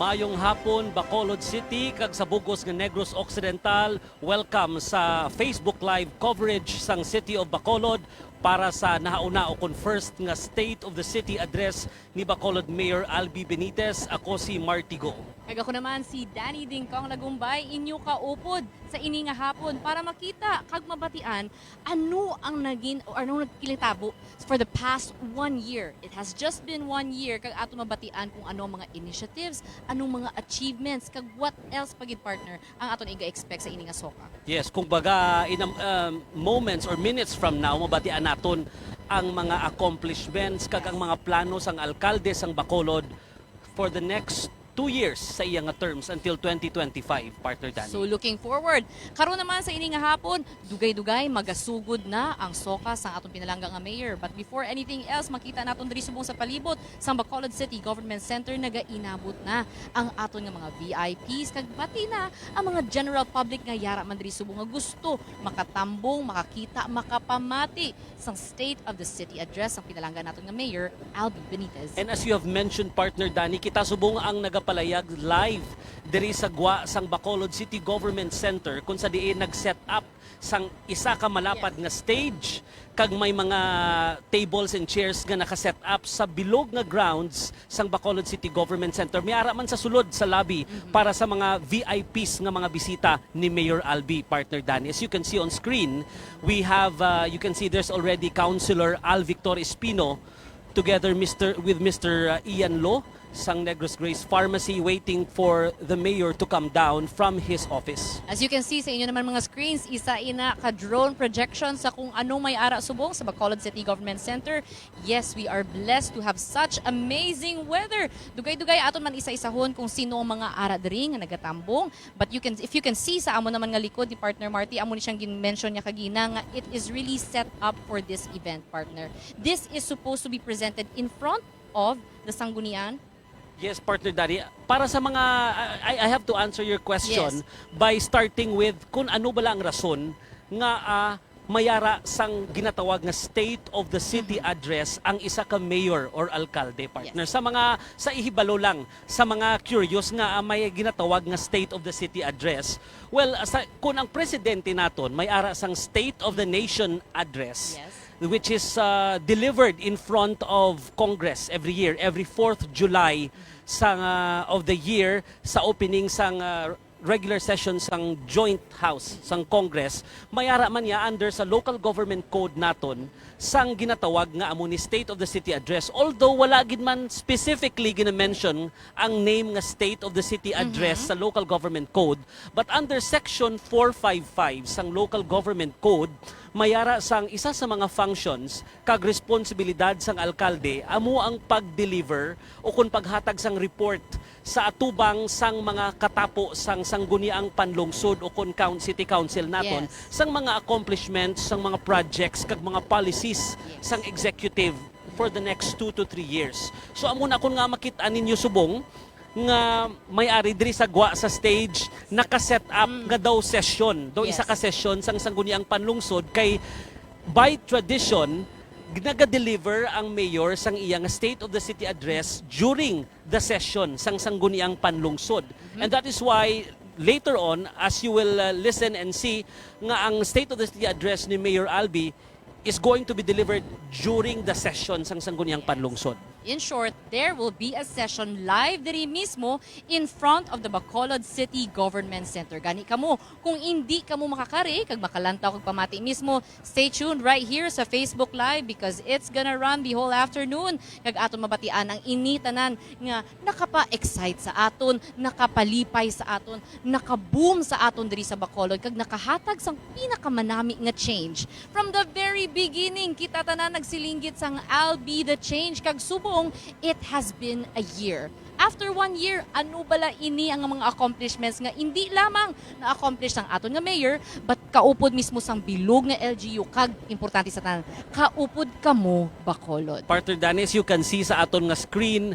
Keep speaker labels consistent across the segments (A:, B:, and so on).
A: Mayong hapon, Bacolod City, kag sa Bugos nga Negros Occidental. Welcome sa Facebook Live coverage sang City of Bacolod para sa nahauna o first nga State of the City address ni Bacolod Mayor Albee Benitez. Ako si Martigo.
B: Kag ako naman si Danny Dingkong Nagumbay, inyo kaupod sa ini nga hapon para makita kag mabatian ano ang naging o ano nagkilitabo for the past 1 year. It has just been 1 year kag ato mabatian kung ano mga initiatives, anong mga achievements kag what else pagid partner ang aton iga-expect sa ini nga soka.
A: Yes, kung baga in moments or minutes from now, mabatian naton ang mga accomplishments kag ang mga plano sang alkalde sang Bacolod for the next 2 years sa iyang terms until 2025, partner Danny.
B: So looking forward. Karon naman sa ini nga hapon, dugay-dugay magasugod na ang soka sa atong pinalangga nga mayor. But before anything else, makita naton diri subong sa palibot sa Bacolod City Government Center nagainabot na ang aton nga mga VIPs kag pati na ang mga general public nga yara man diri subong nga gusto makatambong, makakita, makapamati sa State of the City address ang pinalangga naton nga mayor Albee Benitez.
A: And as you have mentioned, partner Danny, kita subong ang nagapalayag live diri sa gwa sang Bacolod City Government Center kung sa diin nag-set up sang isa ka malapad nga stage kag may mga tables and chairs nga naka-set up sa bilog nga grounds sang Bacolod City Government Center. May ara man sa sulod sa lobby para sa mga VIPs nga mga bisita ni Mayor Albee, partner Danny. As you can see on screen, we have you can see there's already Councilor Al Victor Espino together with Mr. Ian Lo sang Negros Grace Pharmacy waiting for the mayor to come down from his office.
B: As you can see sa inyo naman mga screens, isa ina ka-drone projection sa kung anong may ara subong sa Bacolod City Government Center. Yes, we are blessed to have such amazing weather. Dugay-dugay aton man isa-isahon kung sino ang mga ara diri nga nagatambong. But if you can see sa amo naman nga likod ni partner Marty, amo ni siyang gin-mention niya kagina nga it is really set up for this event, partner. This is supposed to be presented in front of the Sangguniang.
A: Yes, partner Daddy. Para sa mga, I have to answer your question
B: Yes.
A: by starting with kung ano ba lang ang rason nga mayara sang ginatawag nga State of the City address ang isa ka mayor or alkalde, partner.
B: Yes.
A: Sa ihibalo lang, sa mga curious nga may ginatawag nga State of the City address. Well, kung ang presidente naton may ara sang State of the Nation address.
B: Yes.
A: Which is delivered in front of Congress every year, every 4th July of the year sa opening sang regular session sang joint house sang Congress. Mayara man niya under sa local government code naton sang ginatawag nga amo ni State of the City address. Although wala gid man specifically gina-mention ang name nga State of the City address sa local government code, but under section 455 sang local government code mayara sang isa sa mga functions kag responsibilidad sang alkalde amo ang pag-deliver o kung paghatag sang report sa atubang sang mga katapo sang sangguniang panlungsod o kung city council naton sang mga accomplishments sang mga projects kag mga policies sang executive for the next 2 to 3 years. So amo na kun nga makita ninyo subong nga may-ari diri sa gwa sa stage naka-set up nga daw session, isa ka session sang sangguniang panlungsod kay by tradition naga-deliver ang mayor sang iyang State of the City address during the session sang sangguniang panlungsod. And that is why later on, as you will listen and see, nga ang State of the City address ni Mayor Albee is going to be delivered during the session sang sangguniang panlungsod.
B: In short, there will be a session live diri mismo in front of the Bacolod City Government Center. Gani kamo, kung hindi kamo makakari, kag makalantaw kag pamati mismo, stay tuned right here sa Facebook Live because it's gonna run the whole afternoon. Kag aton mabatian ang initanan nga nakapa-excite sa aton, nakapalipay sa aton, nakaboom sa aton diri sa Bacolod, kag nakahatag sang pinakamanami nga change. From the very beginning, kita tanan nagsilinggit sang Albee the change, kag subo it has been a year. After 1 year, ano bala ini ang mga accomplishments nga hindi lamang na-accomplish ng aton nga mayor, but kaupod mismo sang bilog nga LGU, kag importante sa tanan, kaupod kamo Bacolod.
A: Partner Danis, you can see sa aton nga screen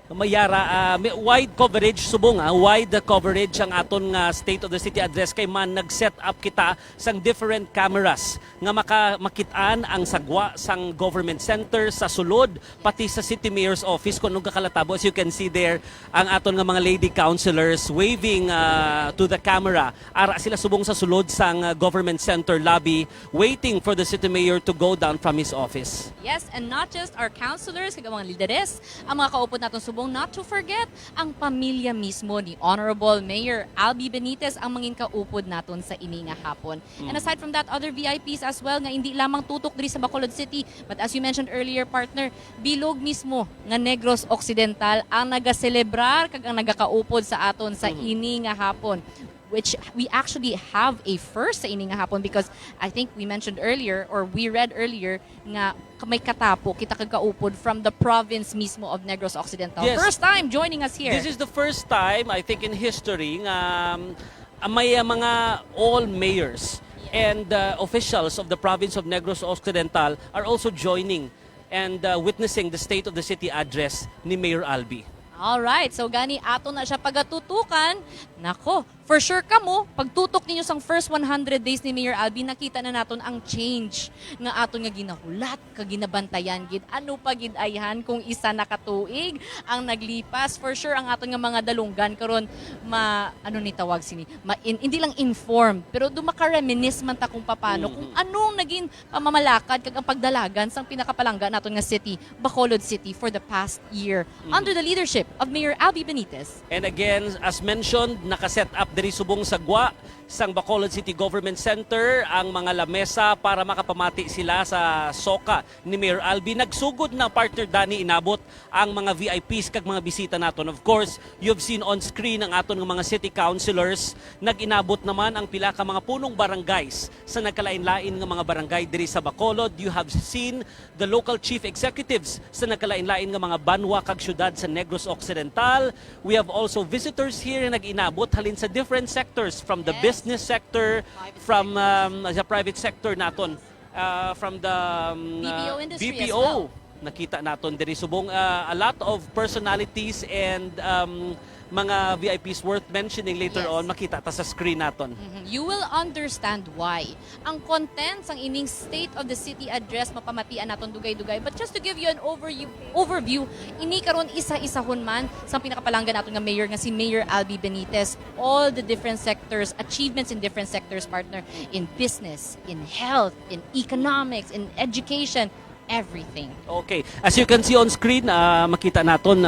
A: mayara may wide coverage subong wide coverage ang aton nga State of the City address kay man nag-set up kita sang different cameras nga makitaan ang sagwa sang government center sa sulod pati sa City Mayor's office kung nung kakalatabo. As you can see there ang aton nga mga lady councilors waving to the camera. Ara sila subong sa sulod sang government center lobby waiting for the City Mayor to go down from his office.
B: Yes, and not just our councilors, kag mga lideres, ang mga kaupod natin subong, not to forget, ang pamilya mismo ni Honorable Mayor Albee Benitez ang mangin kaupod naton sa ini nga hapon. And aside from that, other VIPs as well nga hindi lamang tutok diri sa Bacolod City, but as you mentioned earlier, partner, bilog mismo nga Negros Occidental ang nagaselebrar kag ang nagakaupod sa aton sa ini nga hapon, which we actually have a first sa ini nga hapon because I think we mentioned earlier or we read earlier nga may katapo kita kagaupod from the province mismo of Negros Occidental.
A: Yes.
B: First time joining us here.
A: This is the first time I think in history nga may mga all mayors and officials of the province of Negros Occidental are also joining and witnessing the State of the City address ni Mayor Albee.
B: Alright, so gani ato na siya pagatutukan. Nako, for sure kamo, pagtutok ninyo sang first 100 days ni Mayor Albee, nakita na naton ang change nga aton nga ginahulat, kag ginabantayan gid. Ano pa gid ayhan kung isa na katuig ang naglipas. For sure ang aton nga mga dalunggan karon ano ni tawag sini, hindi lang informed, pero dumaka-reminisce man ta kung paano kung anong naging pamamalakad kag ang pagdalagan sang pinakapalangga naton nga city, Bacolod City, for the past year under the leadership of Mayor Albee Benitez.
A: And again, as mentioned, nakaset up diri subong sagwa sang Bacolod City Government Center ang mga lamesa para makapamati sila sa soka ni Mayor Albee. Nagsugod na partner Dani inabot ang mga VIPs kag mga bisita naton. Of course, you've seen on screen ang aton nga mga city councilors. Nag-inabot naman ang pila ka mga punong barangays sa nagkalain-lain nga mga barangay diri sa Bacolod. You have seen the local chief executives sa nagkalain-lain nga mga banwa kag syudad sa Negros Occidental. We have also visitors here na nag-inabot halin sa different sectors from the business sector, from the private sector naton, from the
B: BPO industry as
A: BPO.
B: well.
A: Nakita naton diri subong a lot of personalities and mga VIPs worth mentioning later on, makita ta sa screen naton.
B: You will understand why. Ang contents ang ining State of the City address mapamatian naton dugay-dugay. But just to give you an overview, ini karon isa-isahon man sa pinakapalangga naton nga mayor nga si Mayor Albee Benitez. All the different sectors, achievements in different sectors, partner, in business, in health, in economics, in education, everything.
A: Okay. As you can see on screen, makita naton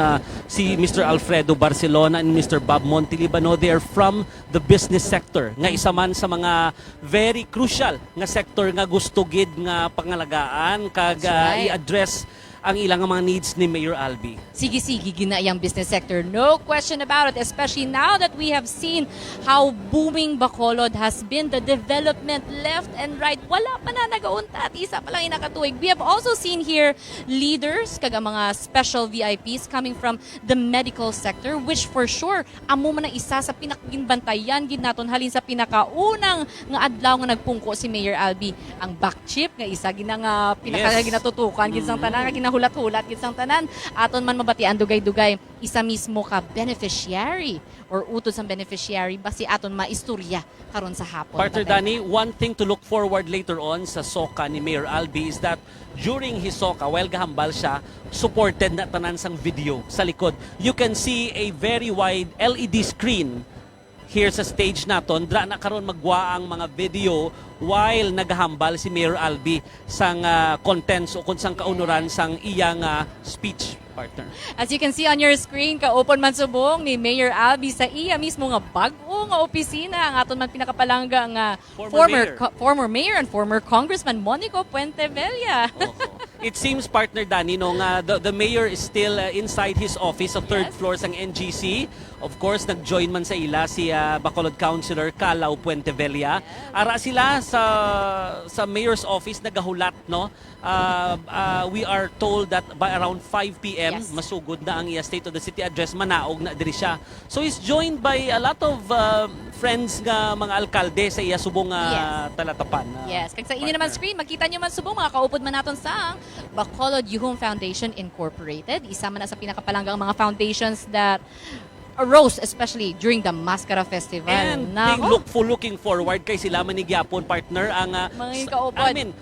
A: si Mr. Alfredo Barcelona and Mr. Bob Montelibano, they are from the business sector. Nga isa man sa mga very crucial nga sector nga gusto gid nga pangalagaan kag i-address ang ilang mga needs ni Mayor Albee.
B: Sige, ginayang business sector. No question about it, especially now that we have seen how booming Bacolod has been, the development left and right. Wala pa na nagaunta at isa pa lang inakatuig. We have also seen here leaders, kag mga special VIPs coming from the medical sector, which for sure, amo man ang isa sa pinakaginbantayan gid naton halin sa pinakaunang nga adlaw nga nagpungko si Mayor Albee. Ang back chip nga isa ginanga ginatutukan gid sang tanan nga hulat-hulat gid sang tanan aton man mabatian dugay-dugay isa mismo ka beneficiary or utos ang beneficiary basi aton maistorya karon sa hapon.
A: Partner Danny, one thing to look forward later on sa soka ni Mayor Albee is that during his soka, while gahambal siya, supported na tanan sang video sa likod. You can see a very wide LED screen here sa stage naton. Dra na karon magwa ang mga video while nagahambal si Mayor Albee sang contents o kung sang kaunuran sang iyang speech, partner.
B: As you can see on your screen, kaupon man subong ni Mayor Albee sa iya mismo nga bag-o nga opisina ang aton man pinakapalangga nga former mayor and former Congressman Monico Puentevella.
A: It seems, partner Danny, no, nga the mayor is still inside his office sa third floor sang NGC. Of course, nag-join man sa ila si Bacolod Councilor Calao Puentevella. Ara sila sa mayor's office nagahulat, no. We are told that by around 5 p.m. masugod na ang iya State of the City address, manaog na diri siya. So he's joined by a lot of friends nga mga alkalde sa iya subong talatapan.
B: Yes, kag sa ini naman screen makita niyo man subong mga kaupod man naton sa Bacolod Yuhum Foundation Incorporated. Isa man na sa pinakapalanggang mga foundations that arose especially during the Mascara Festival.
A: And looking forward kay sila manigyapon partner ang
B: mga kaupod.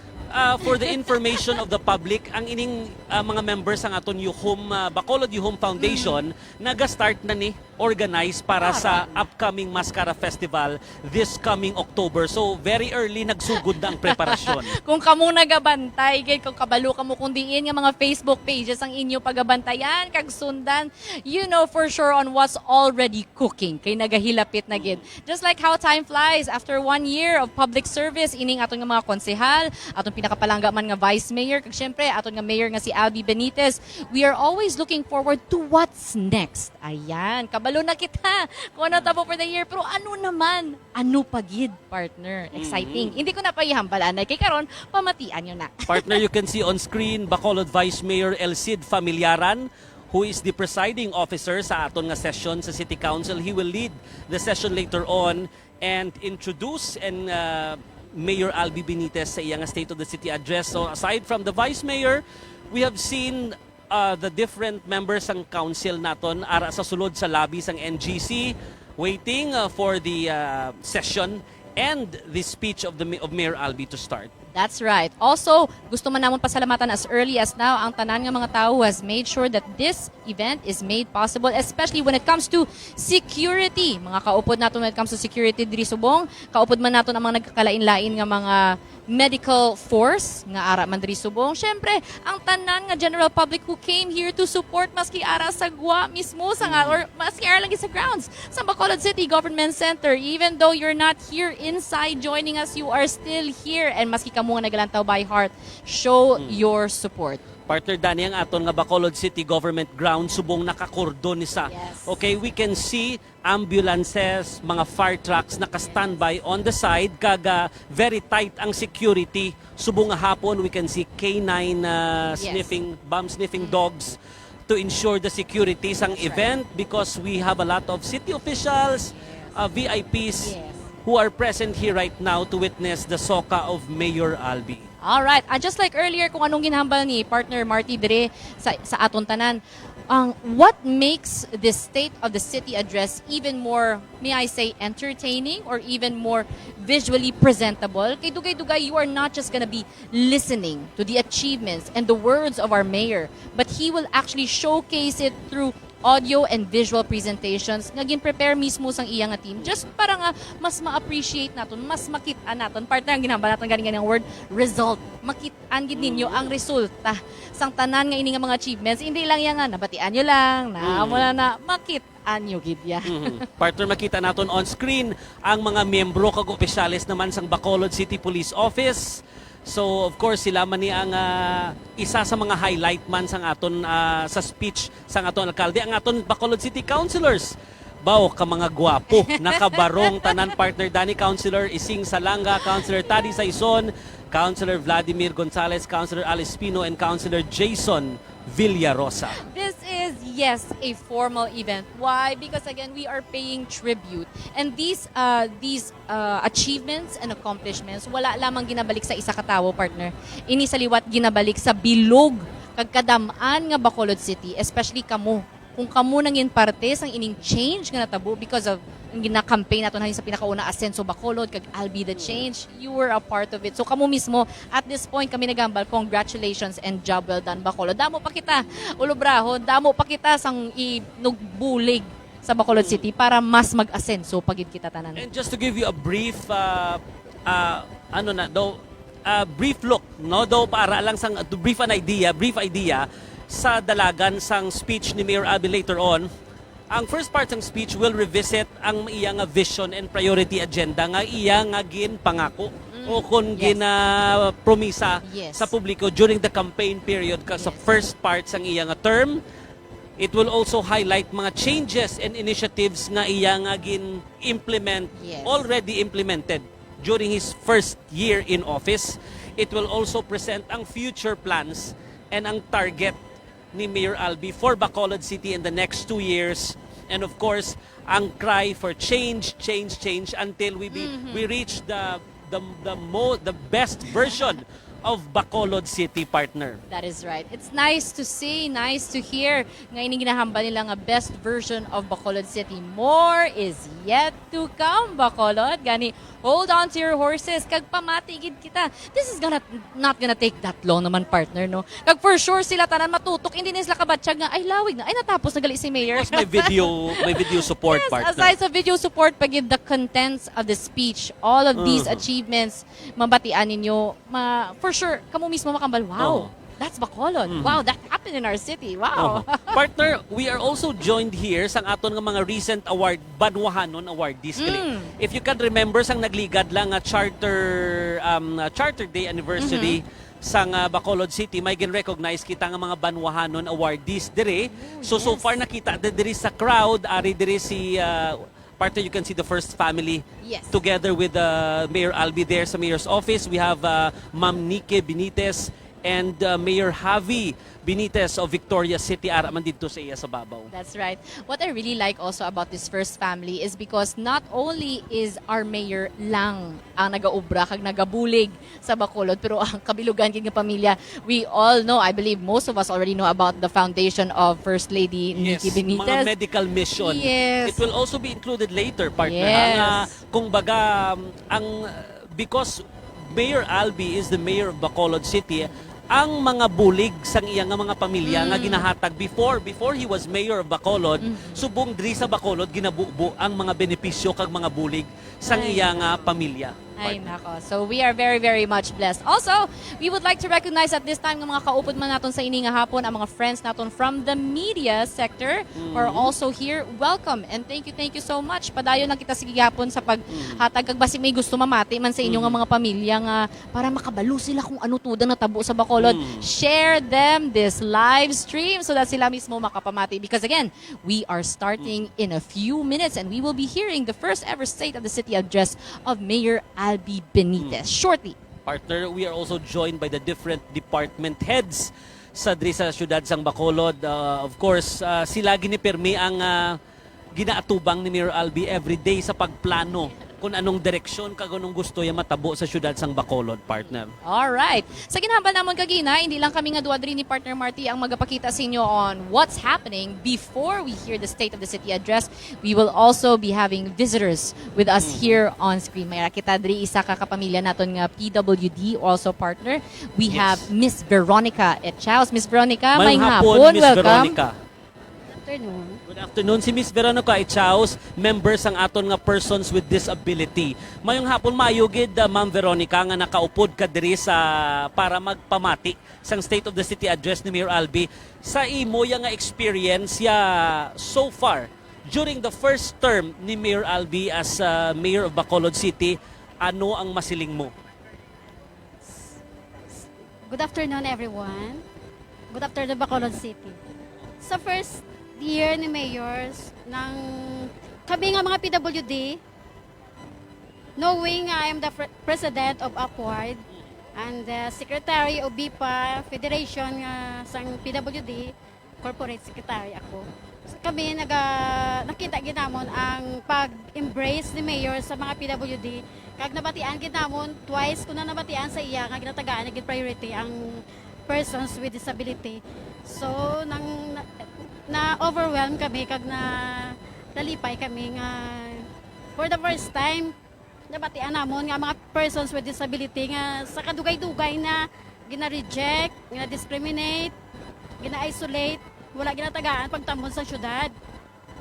A: For the information of the public, ang ining mga members ang aton Yuhum Bacolod Yuhum Foundation naga-start na ni organize para sa upcoming Mascara Festival this coming October. So very early nagsugod na ang preparasyon.
B: Kung kamo nagabantay, kung kabalo kamo kung diin nga mga Facebook pages ang inyo pagabantayan, kag sundan, you know for sure on what's already cooking. Kay nagahilapit na gid. Just like how time flies after 1 year of public service, ining aton nga mga konsehal, aton pinakapalangga man nga vice mayor, kag syempre aton nga mayor nga si Albee Benitez, we are always looking forward to what's next. Ayan, kabalo na kita kung ano tabo for the year, pero ano naman, ano pagid partner, exciting. Hindi ko na pagihambalan, kay karon pamatian nyo na.
A: Partner, you can see on screen Bacolod Vice Mayor Elcid Familiaran, who is the presiding officer sa aton nga session sa City Council. He will lead the session later on and introduce and Mayor Albee Benitez sa iyang State of the City address. So aside from the Vice Mayor, we have seen the different members ng council naton ara sa sulod sa lobby sang NGC waiting for the session and the speech of Mayor Albee to start.
B: That's right. Also, gusto man namon pasalamatan as early as now ang tanan nga mga tao who has made sure that this event is made possible, especially when it comes to security. Mga kaupod naton when it comes to security diri subong, kaupod man naton ang mga nagkakalain-lain nga mga medical force nga ara man diri subong. Syempre, ang tanan nga general public who came here to support maski ara sa gwa mismo sa nga or maski ara lagi sa grounds sa Bacolod City Government Center. Even though you're not here inside joining us, you are still here, and maski kamo nga nagalantaw by heart, show your support.
A: Partner Dani, ang aton nga Bacolod City Government Ground subong nakakordon isa.
B: Yes.
A: Okay, we can see ambulances, mga fire trucks naka-standby on the side, kaga very tight ang security. Subong nga hapon we can see K9 bomb sniffing dogs to ensure the security sang event, because we have a lot of city officials, VIPs who are present here right now to witness the soka of Mayor Albee.
B: All right, just like earlier kung anong ginhambal ni partner Marty dire sa aton tanan, what makes the State of the City address even more, may I say, entertaining or even more visually presentable? Kay dugay-dugay, you are not just gonna be listening to the achievements and the words of our mayor, but he will actually showcase it through audio and visual presentations nga gin-prepare mismo sang iyang team, just para nga mas ma-appreciate naton, mas makita naton, partner ang ginahambal naton ganing word, result. Makitaan gid ninyo ang resulta sang tanan nga ini nga mga achievements. Hindi lang yan nga nabatian nyo lang, na makitaan nyo gid ya.
A: Partner, makita naton on screen ang mga miyembro kag opisyalis naman sang Bacolod City Police Office. So of course sila man ni ang isa sa mga highlight man sang aton sa speech sang aton alkalde, ang aton Bacolod City Councilors. Bao ka mga gwapo, nakabarong tanan partner Dani, Councilor Ising Salanga, Councilor Tadi Saison, Councilor Vladimir Gonzalez, Councilor Alice Pino, and Councilor Jason Villarosa.
B: This is, yes, a formal event. Why? Because again, we are paying tribute. And these achievements and accomplishments, wala lamang ginabalik sa isa ka tawo, partner. Ini sa liwat ginabalik sa bilog kagkadamaan nga Bacolod City, especially kamo. Kung kamo nangin parte sang ining change nga natabo because of ang gina-campaign nato sa pinakauna, Asenso Bacolod, kag Albee the Change, you were a part of it. So kamo mismo, at this point kami nagambal, congratulations and job well done Bacolod. Damo pa kita, ulobraho, damo pa kita sang inugbulig sa Bacolod City para mas mag-asenso pagid kita tanan.
A: And just to give you a brief brief look, no, daw para lang sang brief idea sa dalagan sang speech ni Mayor Albee later on. Ang first part ng speech will revisit ang iya nga vision and priority agenda nga iya nga ginpangako o kung gina-promisa sa publiko during the campaign period sa first part sang iya nga term. It will also highlight mga changes and initiatives nga iya nga gin-implement, already implemented during his first year in office. It will also present ang future plans and ang target ni Mayor Albee for Bacolod City in the next 2 years, and of course ang cry for change until we reach the best version of Bacolod City, partner.
B: That is right. It's nice to see, nice to hear. Ngayon ginahamba nila nga best version of Bacolod City. More is yet to come, Bacolod. Gani, hold on to your horses. Kag pamatigid kita. This is not gonna take that long naman, partner, no? Kag for sure sila tanan matutok. Hindi na sila kabatsyag nga, ay lawig na, ay natapos na gali si Mayor.
A: Because may video support,
B: Yes,
A: partner.
B: aside sa video support, pagid the contents of the speech, all of these achievements, mabatian ninyo, for sure, kamo mismo makambal, wow, that's Bacolod. Wow, that happened in our city. Wow.
A: Partner, we are also joined here sa aton nga mga recent award, Banwahanon awardees. If you can remember, sang nagligad lang nga Charter Day anniversary sang Bacolod City, may gin-recognize kita nga mga Banwahanon awardees dire. So far nakita dire sa crowd, ari dire si partner, you can see the first family
B: Yes.
A: together with Mayor Albee there sa mayor's office. We have Ma'am Nike Benitez and Mayor Javi Benitez of Victoria City, ara man dito sa iya sa babaw.
B: That's right. What I really like also about this first family is because not only is our mayor lang ang nagaubra kag nagabulig sa Bacolod, pero ang kabilugan kay nga pamilya, we all know, I believe most of us already know about the foundation of First Lady Nikki Benitez.
A: Mga medical mission.
B: Yes.
A: It will also be included later, partner.
B: Yes.
A: Kung baga, because Mayor Albee is the mayor of Bacolod City, ang mga bulig sang iyang mga pamilya nga ginahatag before he was mayor of Bacolod, subong diri sa Bacolod ginabubo ang mga benepisyo kag mga bulig sang iyang pamilya.
B: Ay, nako. So, we are very, very much blessed. Also, we would like to recognize at this time ng mga kaupod man naton sa ini nga hapon, ang mga friends naton from the media sector who are also here. Welcome and thank you so much. Padayon lang kita sige hapon sa paghatag kag basi may gusto mamati man sa inyo nga mga pamilya nga para makabalo sila kung ano tudang natabo sa Bacolod. Share them this live stream so that sila mismo makapamati. Because again, we are starting in a few minutes and we will be hearing the first ever State of the City address of Mayor Albee Benitez shortly.
A: Partner, we are also joined by the different department heads sa diri sa syudad sang Bacolod. Of course, sila ginipirmi ang ginaatubang ni Mayor Albee every day sa pagplano kung anong direksyon kag anong gusto ya matabo sa syudad sang Bacolod, partner.
B: All right. Sa ginahambal namon kagina, hindi lang kami nga duwa diri ni Partner Marty ang magapakita sa inyo on what's happening before we hear the State of the City address. We will also be having visitors with us here on screen. May kita diri isa ka kapamilya naton nga PWD, also partner. We have Miss Veronica Echaus. Miss Veronica, may hapon.
A: Miss
B: Welcome.
A: Veronica.
C: Afternoon.
A: Good afternoon. Si Miss Veronica Echaus, members ang aton nga persons with disability. Mayong hapon mayugid, Ma'am Veronica, nga nakaupod ka diri sa para magpamati sang State of the City address ni Mayor Albee. Sa imo yang nga experience ya so far during the first term ni Mayor Albee as Mayor of Bacolod City, ano ang masiling mo?
C: Good afternoon, everyone. Good afternoon, Bacolod City. Sa first year ni Mayors, kami nga mga PWD, knowing I am the President of Upward and the Secretary of BIPA Federation sang PWD, Corporate Secretary ako. So, kami nakita ginamon ang pag-embrace ni Mayor sa mga PWD. Kag nabatian ginamon twice kuna nabatian sa iya nga ginatagaan naging priority ang persons with disability. So na-overwhelm kami kag nalipay kami nga for the first time nabatian namon nga mga persons with disability nga sa kadugay-dugay na gina-reject, gina-discriminate, gina-isolate, wala ginatagaan pagtambon sa syudad.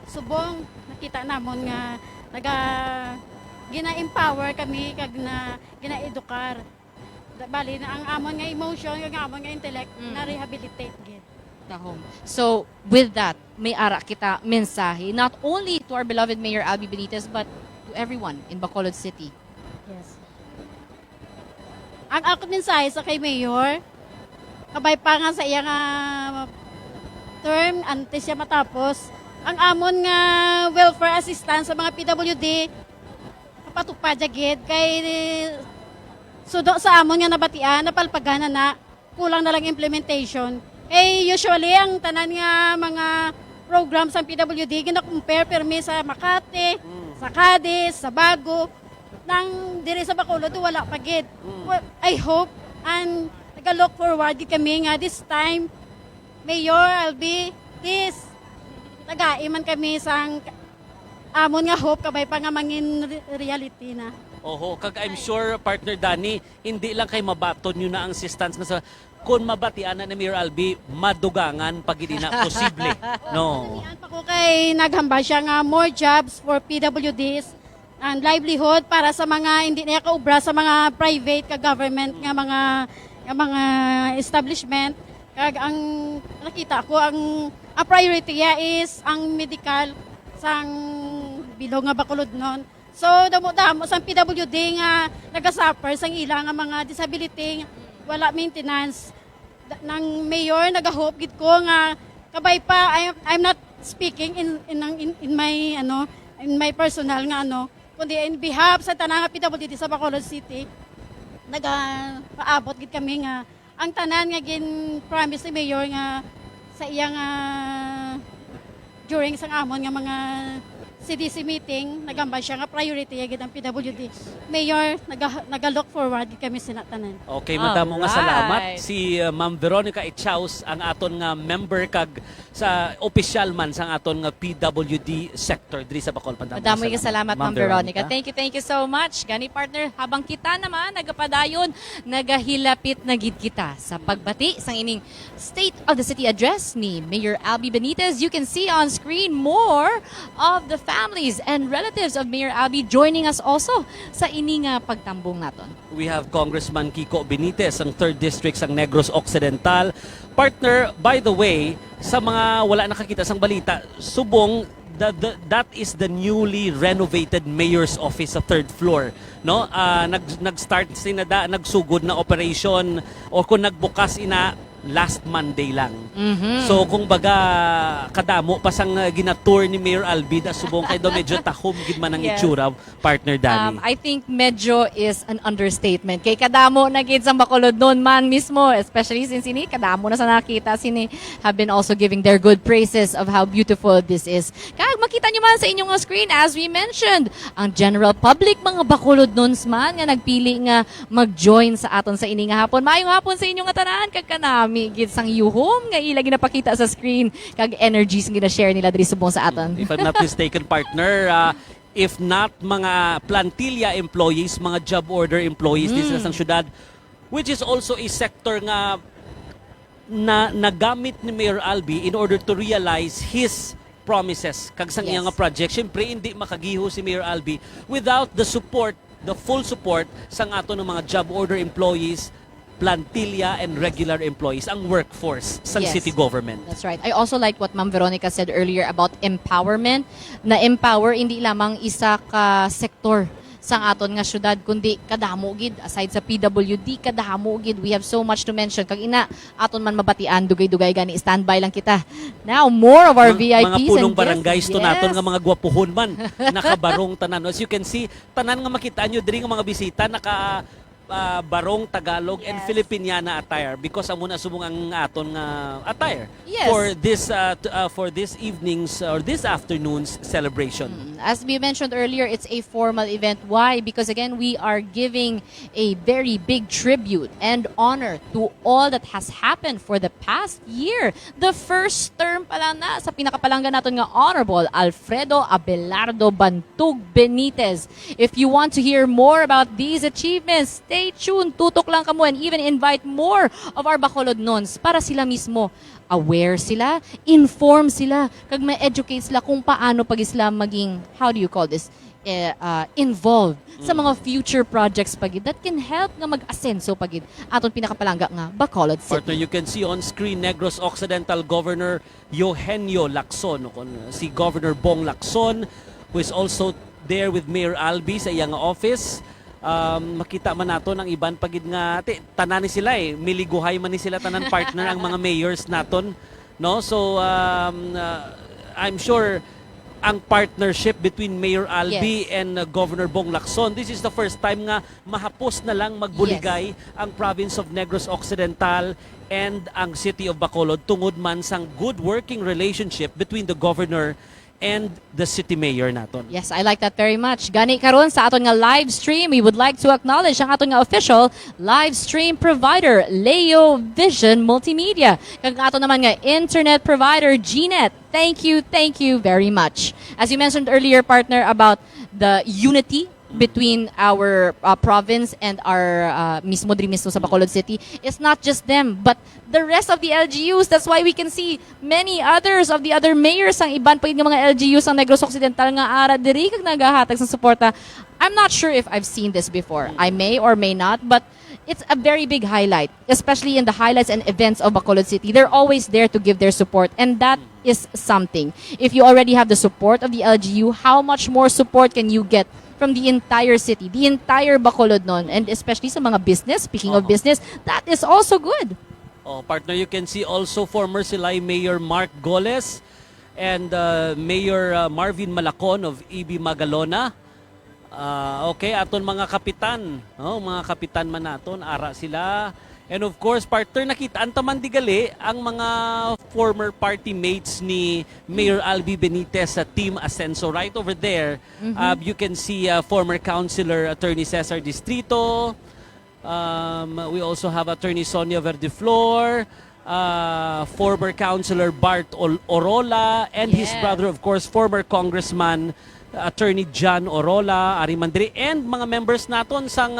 C: Subong nakita namon nga gina-empower kami kag gina-edukar. Bali na ang amon nga emotion, ang amon nga intellect na rehabilitate gid.
B: So, with that, may ara kita mensahe, not only to our beloved Mayor Albee Benitez, but to everyone in Bacolod City.
C: Yes. Ang ako mensahe sa kay Mayor, kabay pa nga sa iya nga term, antes siya matapos, ang amon nga welfare assistance sa mga PWD, kapatupad jagid kay sudo sa amon nga nabatian, napalpagana na, kulang na lang implementation. Usually, ang tanan nga mga programs ng PWD, gina-compare permi sa Makati, sa Cadiz, sa Bago, nang diri sa Bacolod, wala pagid. I hope And nag-look forward gid kami nga this time, Mayor Albee, please, tagaiman kami sang amon nga hope kabay pa nga mangin reality na.
A: Oho, kag I'm sure, partner Danny, hindi lang kay mabaton nyo na ang assistance nga sa kung mabatian na ni Mayor Albee, madugangan pag hindi na posible. No.
C: Yan pa ko kay naghamba siya nga more jobs for PWDs and livelihood para sa mga hindi na kaubra sa mga private ka government nga mga establishment. Kag ang nakita ko ang priority is ang medical sang bilog nga Bacolod nun. So damo-damo sang PWD nga nagasuffer sang ilang nga mga disability, wala maintenance. Nang mayor nagahope gid ko nga kabay pa I'm not speaking in my personal nga kundi in behalf sa tanang PWD sa Bacolod City. Paabot gid kami nga ang tanan nga gin promise ni mayor nga sa iyang during sang amon nga mga CDC meeting, nagamba siya nga priority agad ang PWD. Mayor, naga-look forward kami sinatanan.
A: Okay, madamo nga salamat. Si Ma'am Veronica Echaus ang aton nga member kag sa official man sang aton nga PWD sector diri sa Bacolod.
B: Madamo nga salamat, Ma'am Veronica. Thank you so much. Gani partner, habang kita naman nagapadayon, nagahilapit na gid kita sa pagbati sang ining State of the City address ni Mayor Albee Benitez. You can see on screen more of the families and relatives of Mayor Albee joining us also sa ining pagtambong naton.
A: We have Congressman Kiko Benitez, ang 3rd District sang Negros Occidental. Partner, by the way, sa mga wala nakakita sang balita, subong that is the newly renovated mayor's office sa 3rd floor, no? Nag-start sinada, nagsugod na operation o kung nagbukas ina last Monday lang. So kung baga kadamo pa sang ginatour ni Mayor Albee da subong kay do medyo tahom gid man ang itsura, partner Danny.
B: I think medyo is an understatement. Kay kadamo na gid sa Bacolod noon man mismo, especially since ini kadamo na sa nakita sini have been also giving their good praises of how beautiful this is. Kag makita nyo man sa inyong screen, as we mentioned, ang general public mga Bacolod noons man nga nagpili nga mag-join sa aton sa ini nga hapon. Maayong hapon sa inyong tanan kag kanami gid sang yuhom nga ila ginapakita sa screen kag energies nga gina-share nila diri subong sa aton.
A: If I'm not mistaken, partner, if not mga plantilla employees, mga job order employees dito sa syudad, which is also a sector nga na nagamit ni Mayor Albee in order to realize his promises kag sang iyang project. Syempre hindi makagiho si Mayor Albee without the support, the full support sang ato ng mga job order employees, plantilla and regular employees, ang workforce sa city government.
B: That's right. I also like what Ma'am Veronica said earlier about empowerment. Na empower hindi lamang isa ka sektor sang aton nga syudad kundi kadamo gid aside sa PWD kadamo gid. We have so much to mention kag ina aton man mabatian dugay-dugay gani standby lang kita. Now more of our VIPs
A: mga punong
B: and
A: barangays to naton nga mga gwapuhon man nakabarong tanan. As you can see, tanan nga makita nyo diri nga mga bisita naka barong Tagalog and Filipiniana attire because amo na subong ang aton nga attire for this evening's or this afternoon's celebration.
B: As we mentioned earlier, it's a formal event. Why? Because again, we are giving a very big tribute and honor to all that has happened for the past year. The first term pala na sa pinakapalanggan naton nga Honorable Alfredo Abelardo Bantug Benitez. If you want to hear more about these achievements, stay tuned, tutok lang kamo and even invite more of our Bacolod nons para sila mismo aware sila, inform sila, kag ma-educate sila kung paano pag sila maging, how do you call this, involved sa mga future projects pagid that can help nga mag-asenso pagid aton pinakapalangga nga Bacolod City.
A: Partner, you can see on screen Negros Occidental Governor Eugenio Lacson, si Governor Bong Lacson, who is also there with Mayor Albee sa iyang office. Makita man nato ng iban pagid nga tanan ni sila miliguhay man ni sila tanan partner ang mga mayors naton, no? So I'm sure ang partnership between Mayor Albee and Governor Bong Lacson, this is the first time nga mahapos na lang magbuligay ang province of Negros Occidental and ang city of Bacolod tungod man sang good working relationship between the governor and the city mayor naton.
B: Yes, I like that very much. Gani karon sa aton nga live stream, we would like to acknowledge ang aton nga official live stream provider, Leo Vision Multimedia. Kag aton naman nga internet provider, Gnet. Thank you very much. As you mentioned earlier, partner, about the unity between our province and our mismo diri mismo sa Bacolod City. It's not just them, but the rest of the LGUs. That's why we can see many others of the other mayors ang iban pa yung mga LGUs ang Negros Occidental nga ara diri kag nagahatag sa suporta. I'm not sure if I've seen this before. I may or may not, but it's a very big highlight, especially in the highlights and events of Bacolod City. They're always there to give their support, and that is something. If you already have the support of the LGU, how much more support can you get from the entire city, the entire Bacolod nun, and especially sa mga business? Speaking of business, that is also good.
A: Oh, partner, you can see also former Silay Mayor Mark Goles and Mayor Marvin Malacon of EB Magalona. Okay, aton mga kapitan, mga kapitan man naton, ara sila. And of course, partner, nakita antaman digali ang mga former party mates ni Mayor Albee Benitez sa Team Ascenso. Right over there, you can see former Councilor Attorney Cesar Distrito. We also have Attorney Sonia Verdeflor, former Councilor Bart Orola, and his brother, of course, former Congressman Attorney John Orola, Arimandri, and mga members naton sang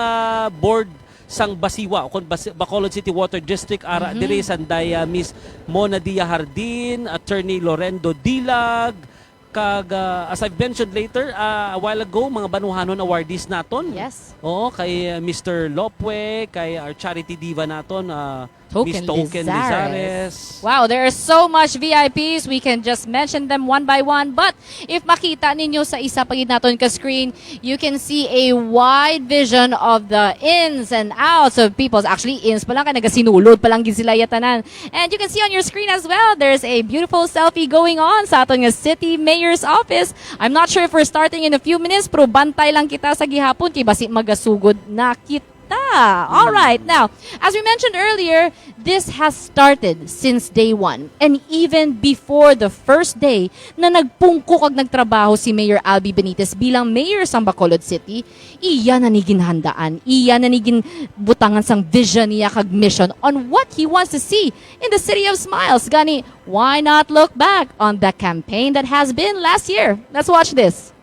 A: board sang Basiwa, o Bacolod City Water District, ara diri sanday Miss Mona Dia Hardin, Attorney Lorendo Dilag, kag as I've mentioned later, a while ago, mga Banuhanon awardees naton.
B: Yes.
A: Oo, kay Mr. Lopwe, kay our charity diva naton, Miss Token Lizares.
B: Wow, there are so much VIPs. We can just mention them one by one. But if makita ninyo sa isa pagid naton ka screen, you can see a wide vision of the ins and outs of people. Actually, ins pa lang, kaya nagasinulod pa lang gid sila yatanan. And you can see on your screen as well, there's a beautiful selfie going on sa aton nga City Mayor's Office. I'm not sure if we're starting in a few minutes, pero bantay lang kita sa gihapon, kay basi magasugod na kita. All right. Now, as we mentioned earlier, this has started since day one. And even before the first day na nagpungko kag nagtrabaho si Mayor Albee Benitez bilang mayor sa Bacolod City, iya na ni ginhandaan, iya na ni butangan sang vision niya kag mission on what he wants to see in the City of Smiles. Gani, why not look back on the campaign that has been last year? Let's watch this.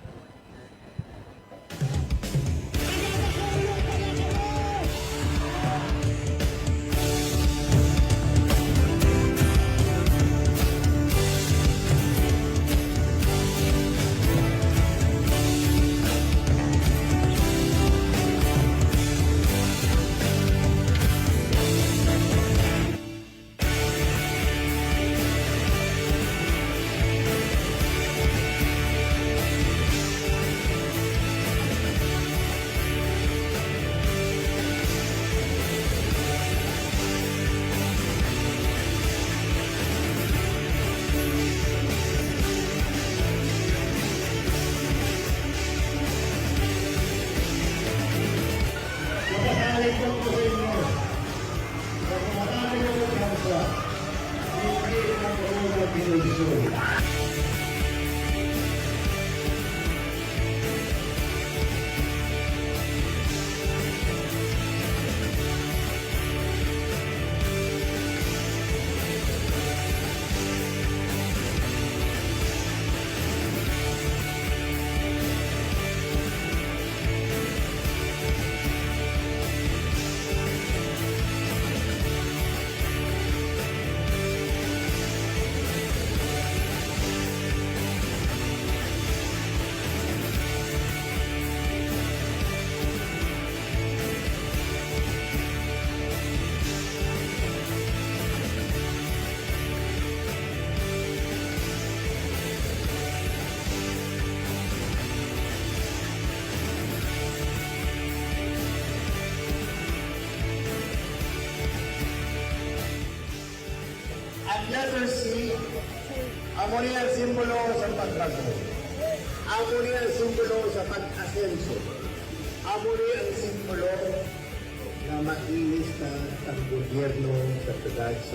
D: Letter C, amo niya ang simbolo sa pagbago. Amo niya ang simbolo sa pag-asenso. Amo niya ang simbolo na mailis na ang gobyerno sa tagad sa...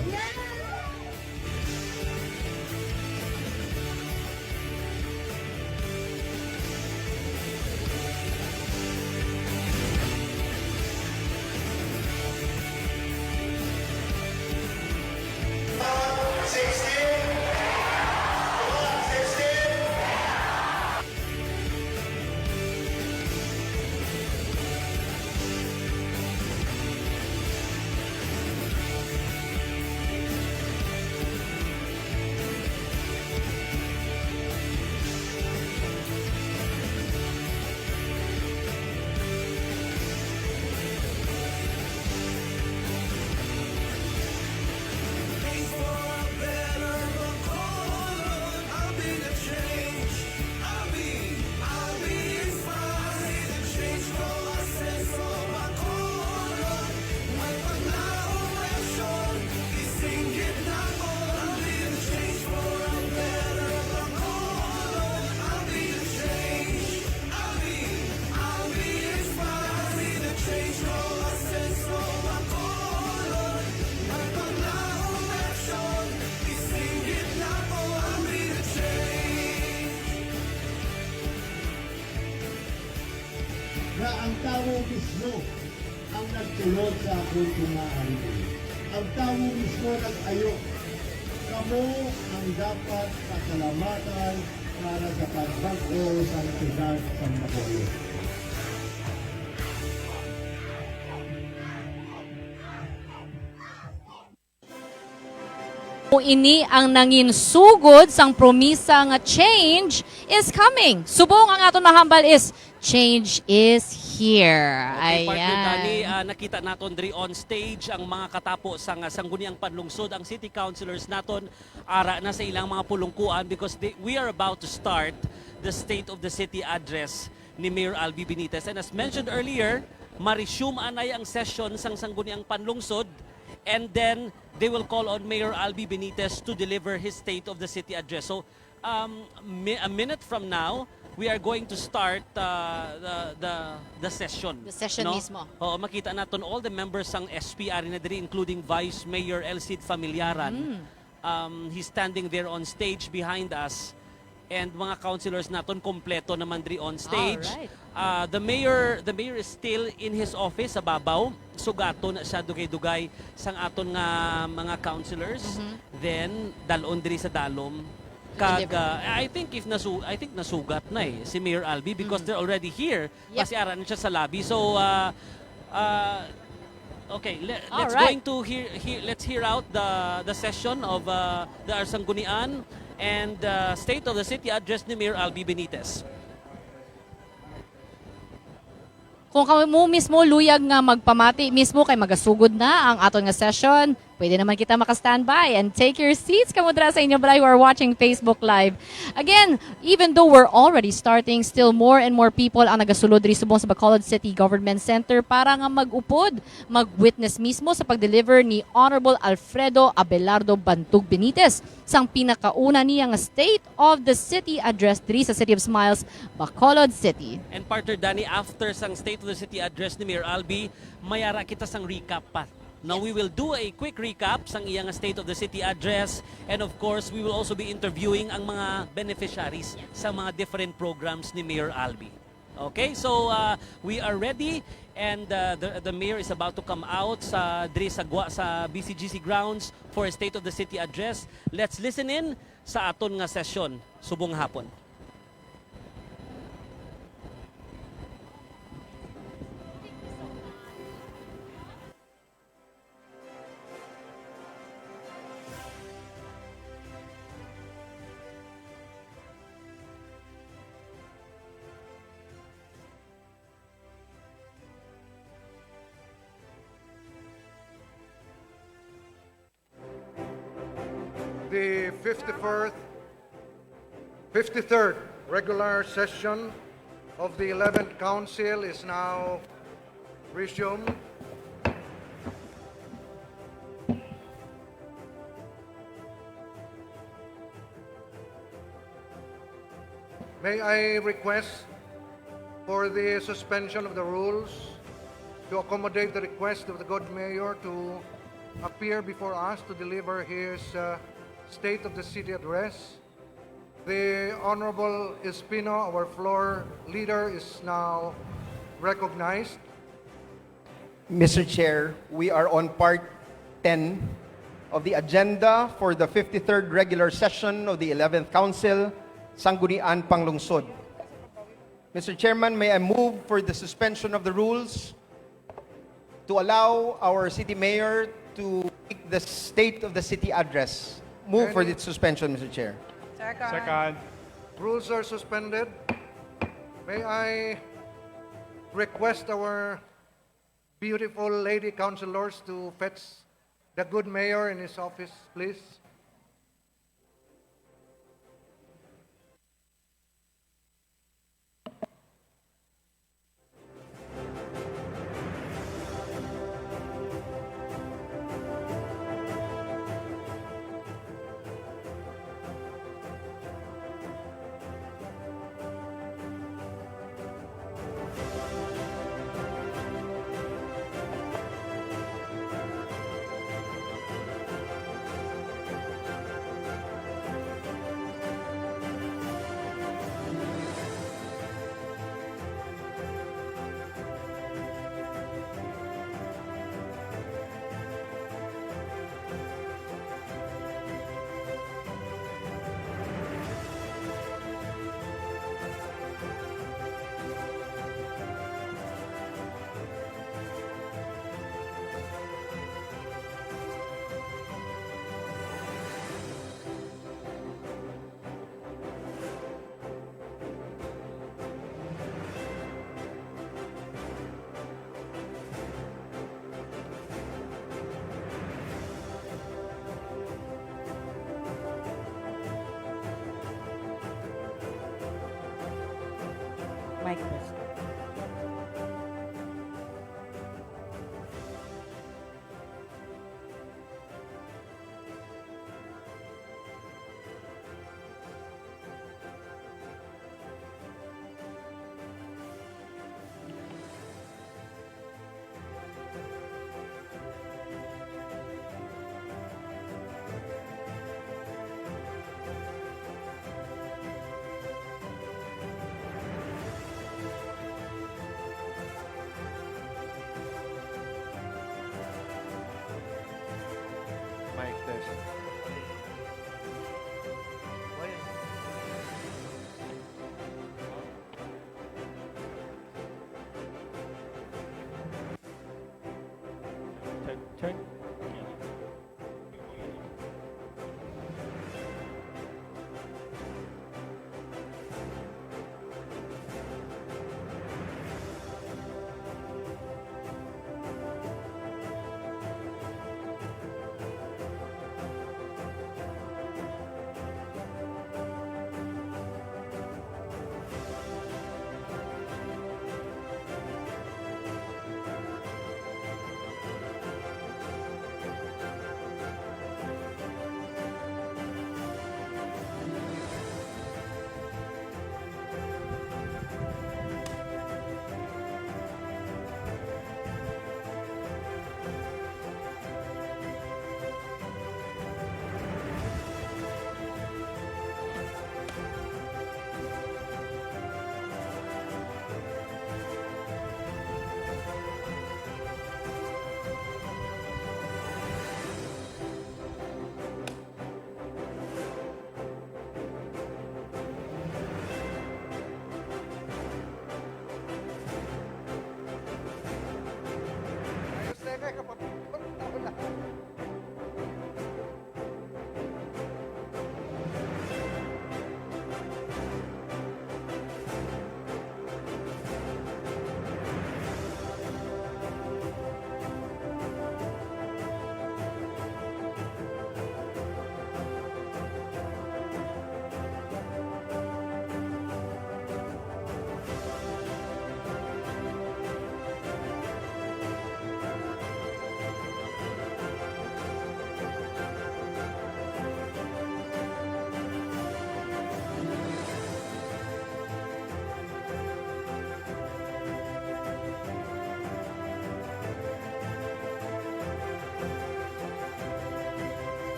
D: mismo ang nagtulod sa akong tungaan. Ang tao mismo nag-ayo. Kamo ang dapat pasalamatan para sa pagbago sa siyudad sa Bacolod.
B: Kung ini ang nangin sugod sang promisa nga change is coming. Subong ang aton mahambal is change is here.
A: Okay, partner Dani,
B: Ayan.
A: nakita naton diri on stage ang mga katapo sang sangguniang panlungsod, ang city councilors naton ara na sa ilang mga pulungkuan because we are about to start the State of the City address ni Mayor Albee Benitez. And as mentioned earlier, ma-resume anay ang session sang sangguniang panlungsod and then they will call on Mayor Albee Benitez to deliver his State of the City address. So a minute from now, we are going to start the session.
B: The session mismo.
A: Oo, makita natin all the members ng SP ari na diri, including Vice Mayor Elcid Familiaran. He's standing there on stage behind us. And mga councilors naton kompleto naman diri on stage.
B: Alright.
A: The mayor is still in his office sa babaw. Sugato na siya dugay-dugay sang aton nga mga councilors. Then dalon diri sa dalom. Kag I think nasugat na si Mayor Albee because they're already here.
B: Yep.
A: Kasi ara na siya sa lobby. So okay, let's
B: Alright.
A: going to let's hear out the session of the Sanggunian and State of the City address ni Mayor Albee Benitez.
B: Kung kamo mismo luyag nga magpamati mismo kay magasugod na ang aton nga session, pwede naman kita maka-standby and take your seats kamudra sa inyo balay who are watching Facebook Live. Again, even though we're already starting, still more and more people ang nagasulod diri subong sa Bacolod City Government Center para nga mag-upod, mag-witness mismo sa pag-deliver ni Honorable Alfredo Abelardo Bantug Benitez sang pinakauna niya nga State of the City address diri sa City of Smiles, Bacolod City.
A: And partner Danny, after sang State of the City address ni Mayor Albee, mayara kita sang recap pa. Now we will do a quick recap sang iyang State of the City address, and of course we will also be interviewing ang mga beneficiaries sa mga different programs ni Mayor Albee. Okay, so we are ready and the mayor is about to come out sa diri sa BCGC grounds for a State of the City address. Let's listen in sa aton nga session subong hapon.
E: The 53rd regular session of the 11th Council is now resumed. May I request for the suspension of the rules to accommodate the request of the good mayor to appear before us to deliver his State of the City address. The Honorable Espino, our floor leader, is now recognized.
F: Mr. Chair, we are on part 10 of the agenda for the 53rd regular session of the 11th Council, Sanggunian Panglungsod. Mr. Chairman, may I move for the suspension of the rules to allow our city mayor to make the State of the City address. Move for the suspension, Mr. Chair.
G: Second.
E: Rules are suspended. May I request our beautiful lady councilors to fetch the good mayor in his office, please?
G: mic, please.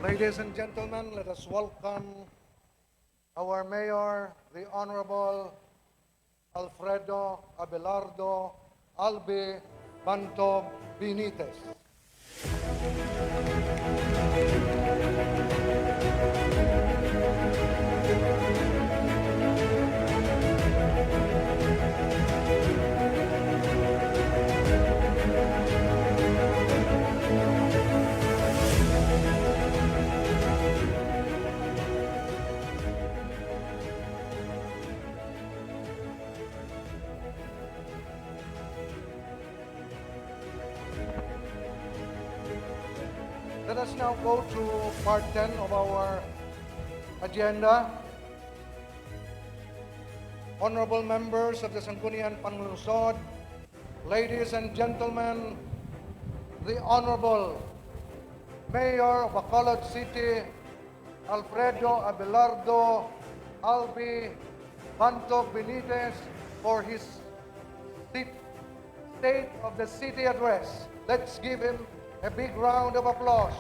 E: Ladies and gentlemen, let us welcome our Mayor, the Honorable Alfredo Abelardo Albee Bantug Benitez. Let us now go to part 10 of our agenda. Honorable members of the Sangguniang Panlungsod, ladies and gentlemen, the Honorable Mayor of Bacolod City, Alfredo Abelardo Albee Bantug Benitez, for his State of the City address. Let's give him a big round of applause.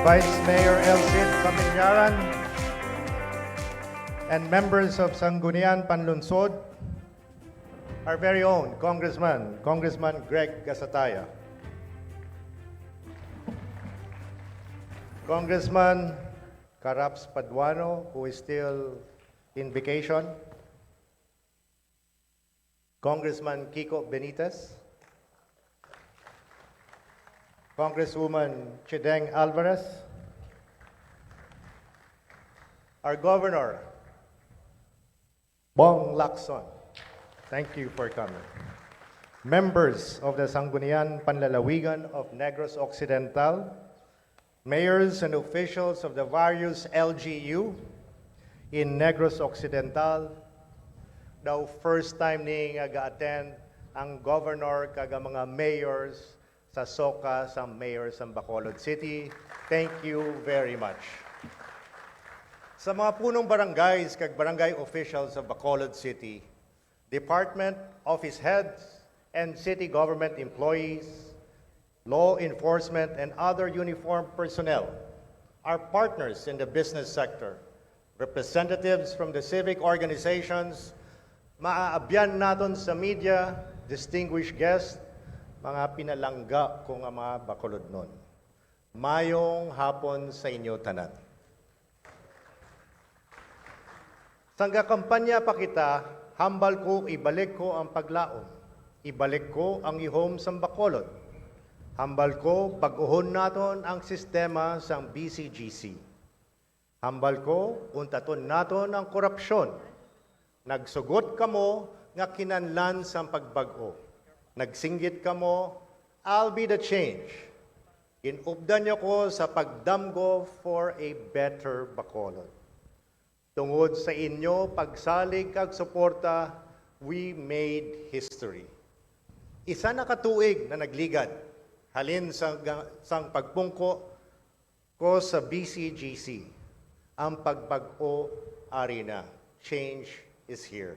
G: Vice Mayor Elcid Camilyaran, and members of Sangguniang Panlungsod, our very own Congressman Greg Gasataya, Congressman Caraps Paduano, who is still in vacation, Congressman Kiko Benitez, Congresswoman Chideng Alvarez, our Governor, Bong Lacson. Thank you for coming. Members of the Sangguniang Panlalawigan of Negros Occidental, mayors and officials of the various LGU in Negros Occidental, daw first time ni ga-attend ang governor kaga mga mayors sa SOCA, sa mayors ng Bacolod City. Thank you very much. Sa mga punong barangays kag barangay officials of Bacolod City, department, office heads, and city government employees, law enforcement, and other uniformed personnel, our partners in the business sector, representatives from the civic organizations, maaabyan naton sa media, distinguished guests, mga pinalangga ko nga mga Bacolod nun. Mayong hapon sa inyo tanan. Sangga kampanya pa kita, hambal ko ibalik ko ang paglaom. Ibalik ko ang ihom sa Bacolod. Hambal ko pag-uhon naton ang sistema sang BCGC. Hambal ko untaton naton ang korupsyon. Nagsugot kamo nga kinanlan sang pagbag-o. Nagsinggit kamo, I'll be the change. Inubdan niyo ko sa pagdamgo for a better Bacolod. Tungod sa inyo, pagsalig kag suporta, we made history. Isa na katuig na nagligad, halin sang pagpungko ko sa BCGC, ang pagbag-o arena. Change is here.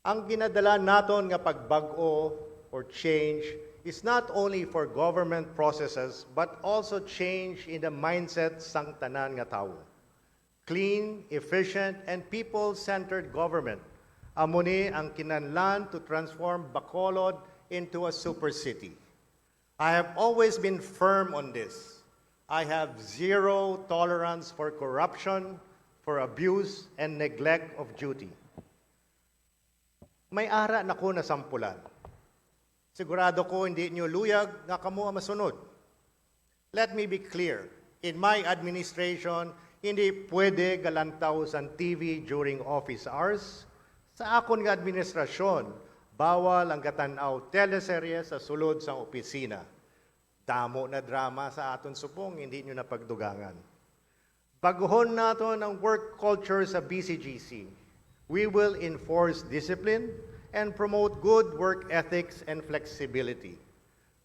G: Ang ginadala naton nga pagbag-o or change is not only for government processes but also change in the mindset sang tanan nga tawo. Clean, efficient, and people-centered government. Amuni ang kinanlan to transform Bacolod into a super city. I have always been firm on this. I have zero tolerance for corruption, for abuse, and neglect of duty. May ara na ko na sampulan. Sigurado ko hindi nyo luyag nga kamo ang masunod. Let me be clear. In my administration, hindi pwede galantaw sa TV during office hours. Sa akon nga administrasyon, bawal ang katanaw teleserye sa sulod sa opisina. damo na drama sa aton supong, hindi nyo napagdugangan. Baguhon nato ang work culture sa BCGC. We will enforce discipline and promote good work ethics and flexibility.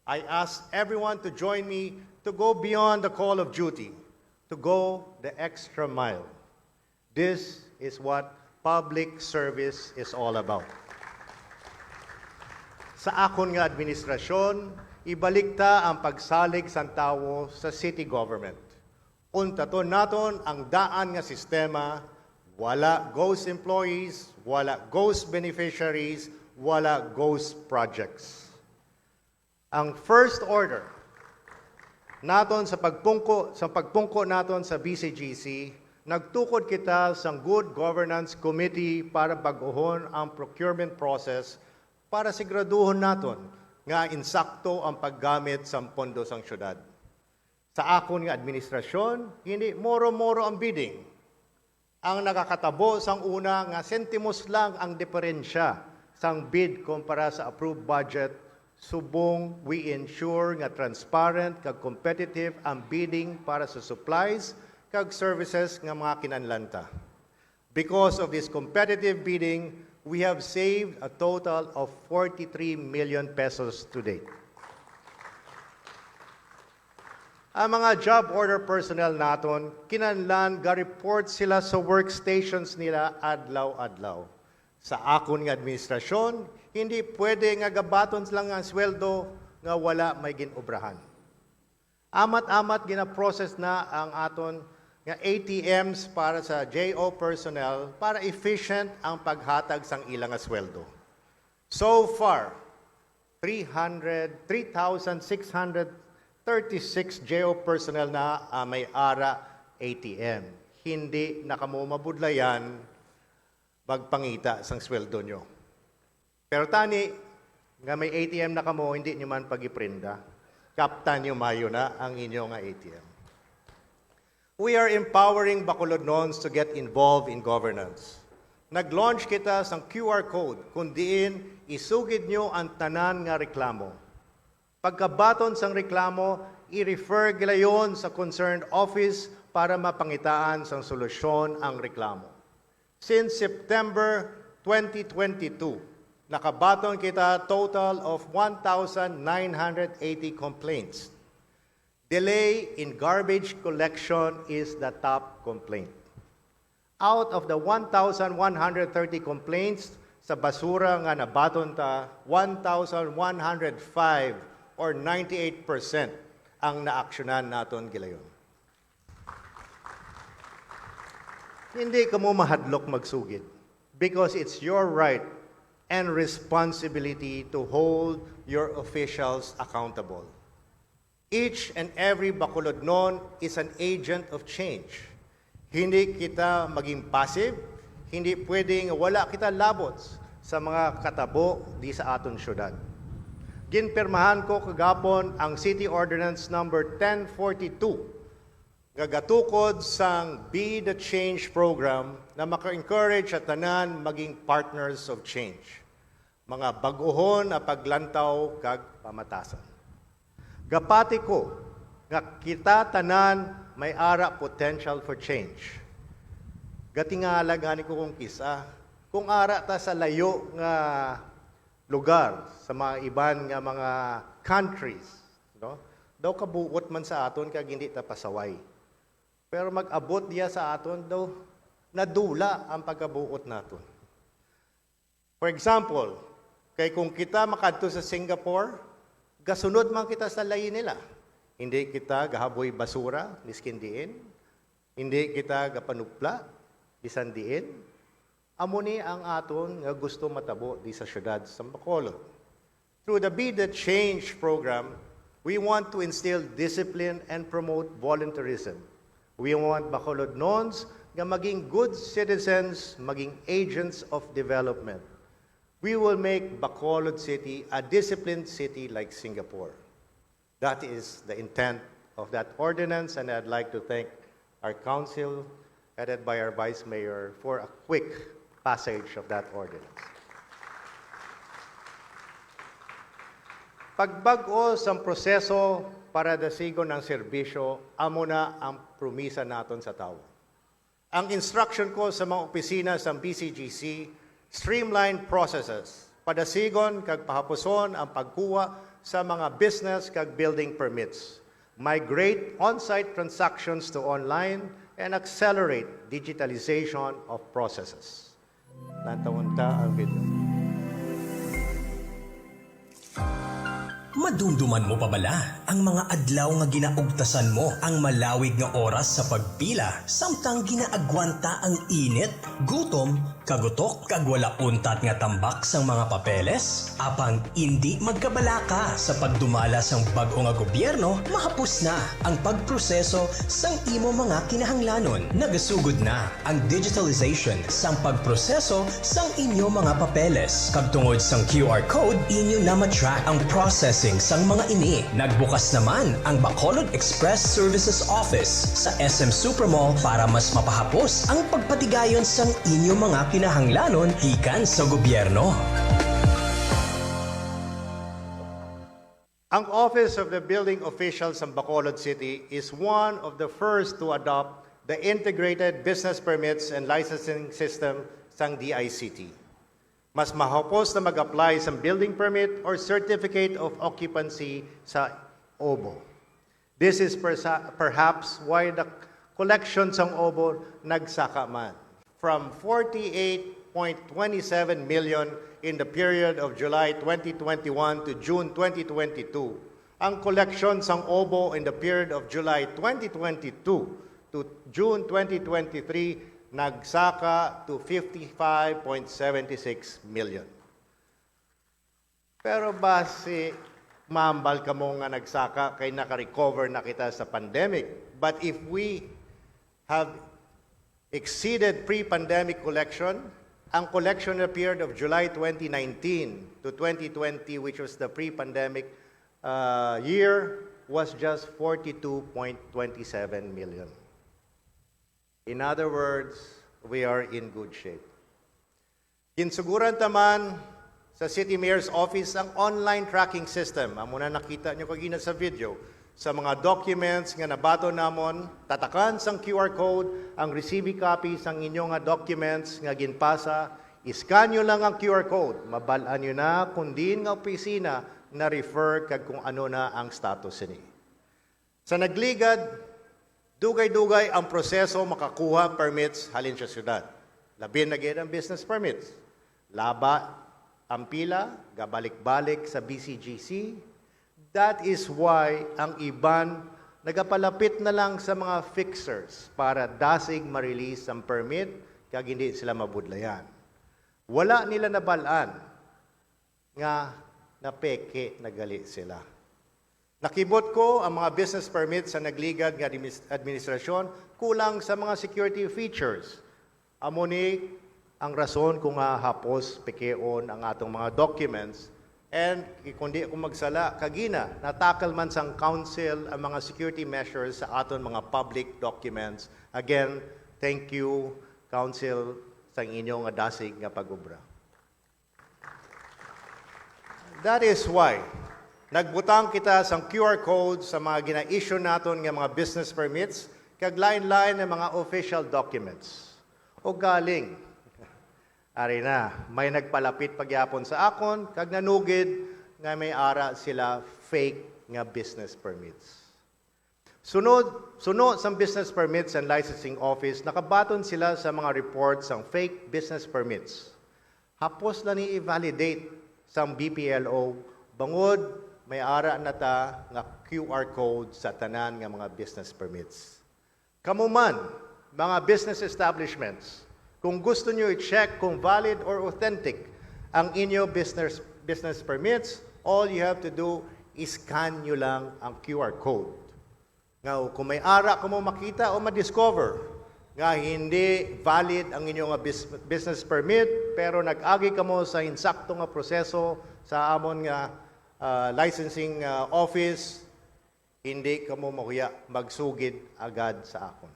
G: I ask everyone to join me to go beyond the call of duty, to go the extra mile. This is what public service is all about. Sa akon nga administrasyon, ibalik ta ang pagsalig sang tawo sa city government. Untaton naton ang daan nga sistema, wala ghost employees, wala ghost beneficiaries, wala ghost projects. Ang first order naton sa pagpungko naton sa BCGC, nagtukod kita sa Good Governance Committee para baguhon ang procurement process para siguraduhon naton nga insakto ang paggamit sa pondo sang syudad. Sa akon nga administrasyon, hindi moro-moro ang bidding. Ang nakakatabo sang una nga sentimos lang ang diferensya sang bid kumpara sa approved budget, subong we ensure nga transparent kag competitive ang bidding para sa supplies kag services nga mga kinanlanta. Because of this competitive bidding, we have saved a total of 43 million pesos to date. Ang mga job order personnel naton, kinanlan ga-report sila sa workstations nila adlaw-adlaw. Sa akon nga administrasyon, hindi pwede nga gabaton lang ang sweldo nga wala may ginobrahan. Amat-amat gina-process na ang aton nga ATMs para sa JO personnel para efficient ang paghatag sang ilang nga sweldo. So far, 3,636 JO personnel na may ara ATM. Hindi nakamumabudlayan magpangita sang sweldo nyo. Pero tani, nga may ATM na kamo, hindi nyo man pag-iprinda. Kaptan nyo mayo na ang inyong ATM. We are empowering Bacolodnons to get involved in governance. Nag-launch kita sang QR code kung diin isugid nyo ang tanan nga reklamo. Pagkabaton sang reklamo, i-refer gilayon sa concerned office para mapangitaan sang solusyon ang reklamo. Since September 2022, nakabaton kita total of 1,980 complaints. Delay in garbage collection is the top complaint. Out of the 1,130 complaints sa basura nga nabaton ta, 1,105 or 98% ang naaksyonan naton gilayon. Hindi ka mo mahadlok magsugid because it's your right and responsibility to hold your officials accountable. Each and every Bacolodnon is an agent of change. Hindi kita maging passive, hindi pwedeng wala kita labots sa mga katabo di sa aton syudad. Ginpirmahan ko kagapon ang City Ordinance number 1042 nga gatukod sang Be the Change program na maka-encourage at tanan maging partners of change. Mga baguhon na paglantaw kag pamatasan. Gapati ko nga kita tanan may ara potential for change. Gatingala gani ko kung kisa, kung ara ta sa layo nga lugar, sa mga iban nga mga countries, no? Daw kabuot man sa aton kag hindi ta pasaway. Pero mag-abot diya sa aton daw nadula ang pagkabuot naton. For example, kay kung kita makadto sa Singapore, gasunod man kita sa layi nila. Hindi kita gahaboy basura, miskin diin. Hindi kita gapanupla, bisan diin. Amo ni ang aton nga gusto matabo di sa syudad sa Bacolod. Through the Be the Change program, we want to instill discipline and promote volunteerism. We want Bacolodnons nga maging good citizens, maging agents of development. We will make Bacolod City a disciplined city like Singapore. That is the intent of that ordinance, and I'd like to thank our council, headed by our Vice Mayor, for a quick passage of that ordinance. Pagbag-o sa proseso para dasigon ng serbisyo, amo na ang promisa naton sa tao. Ang instruction ko sa mga opisina sa BCGC, streamline processes, padasigon kag pahapuson ang pagkuha sa mga business kag building permits, migrate on-site transactions to online, and accelerate digitalization of processes. Nantawunta ang video.
H: Madumduman mo pa bala ang mga adlaw nga ginaugtasan mo ang malawig nga oras sa pagpila samtang ginaagwanta ang init, gutom, kagutok, kag wala untat nga tambak sang mga papeles? Apang hindi magkabalaka sa pagdumala sang bag-o nga gobyerno, mahapos na ang pagproseso sang imo mga kinahanglanon. Nagasugod na ang digitalization sang pagproseso sang inyo mga papeles. Kag tungod sang QR code, inyo na matrack ang processing sang mga ini. Nagbukas naman ang Bacolod Express Services Office sa SM Supermall para mas mapahapos ang pagpatigayon sang inyo mga kinahanglanon gikan sa gobyerno.
G: Ang Office of the Building Officials ng Bacolod City is one of the first to adopt the Integrated Business Permits and Licensing System sang DICT. Mas mahapos na mag-apply sa building permit or certificate of occupancy sa OBO. This is perhaps why the collection sa OBO nagsaka man. From 48.27 million in the period of July 2021 to June 2022, ang collection sa OBO in the period of July 2022 to June 2023 nagsaka to 55.76 million. Pero base mambal ka mo nga nagsaka kay naka-recover na kita sa pandemic. But if we have exceeded pre-pandemic collection, ang collection in the period of July 2019 to 2020, which was the pre-pandemic year, was just 42.27 million. In other words, we are in good shape. Kinsuguran taman sa City Mayor's Office ang online tracking system. Amo na nakita nyo kagina sa video. Sa mga documents nga nabato namon, tatakan sang QR code, ang receiving copy sang inyong nga documents nga ginpasa, iskan nyo lang ang QR code, mabalaan nyo na kung din nga opisina na refer kag kung ano na ang status ni. Sa nagligad, dugay-dugay ang proseso makakuha permits halin sa syudad. Labin na gid ang business permits. Laba ang pila, gabalik-balik sa BCGC. That is why ang iban nagapalapit na lang sa mga fixers para dasig ma-release ang permit kag hindi sila mabudlayan. Wala nila nabalaan nga napeke nagali sila. Nakibot ko ang mga business permits sa nagligad nga administrasyon kulang sa mga security features. Amo ni ang rason kung hapos pekeon ang atong mga documents and kundi kung magsala kagina natakal man sang council ang mga security measures sa aton mga public documents. Again, thank you council sa inyong dasig nga pagubra. That is why nagbutang kita sa QR code sa mga gina-issue naton nga mga business permits kag lain-lain ng mga official documents. O galing, ari na, may nagpalapit pagyapon sa akon kag nanugid nga may ara sila fake nga business permits. Sunod sa business permits and licensing office, nakabaton sila sa mga reports ng fake business permits. Hapos na ni i-validate sa BPLO bangod may ara na ta nga QR code sa tanan nga mga business permits. Kamu man, mga business establishments, kung gusto nyo i-check kung valid or authentic ang inyo business permits, all you have to do is scan nyo lang ang QR code. Nga, kung may ara ka mo makita o ma-discover nga hindi valid ang inyong business permit, pero nag-agi ka mo sa insakto nga proseso sa amon nga licensing office, hindi ka mo mahuya magsugid agad sa akon.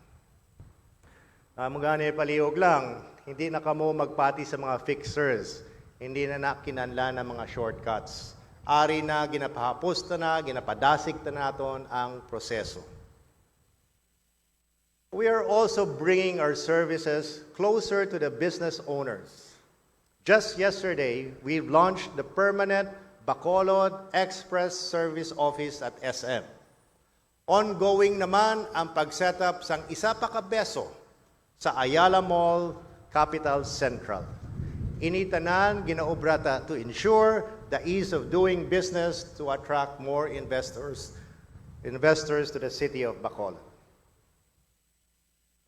G: Magani paliog lang, hindi na ka mo magpati sa mga fixers, hindi na nakinanla ng mga shortcuts. Ari na ginapahapos na, ginapadasig na naton ang proseso. We are also bringing our services closer to the business owners. Just yesterday, we launched the permanent Bacolod Express Service Office at SM. Ongoing naman ang pag-setup sang isa pa ka beso sa Ayala Mall, Capital Central. Initanan ginaubrata to ensure the ease of doing business to attract more investors to the city of Bacolod.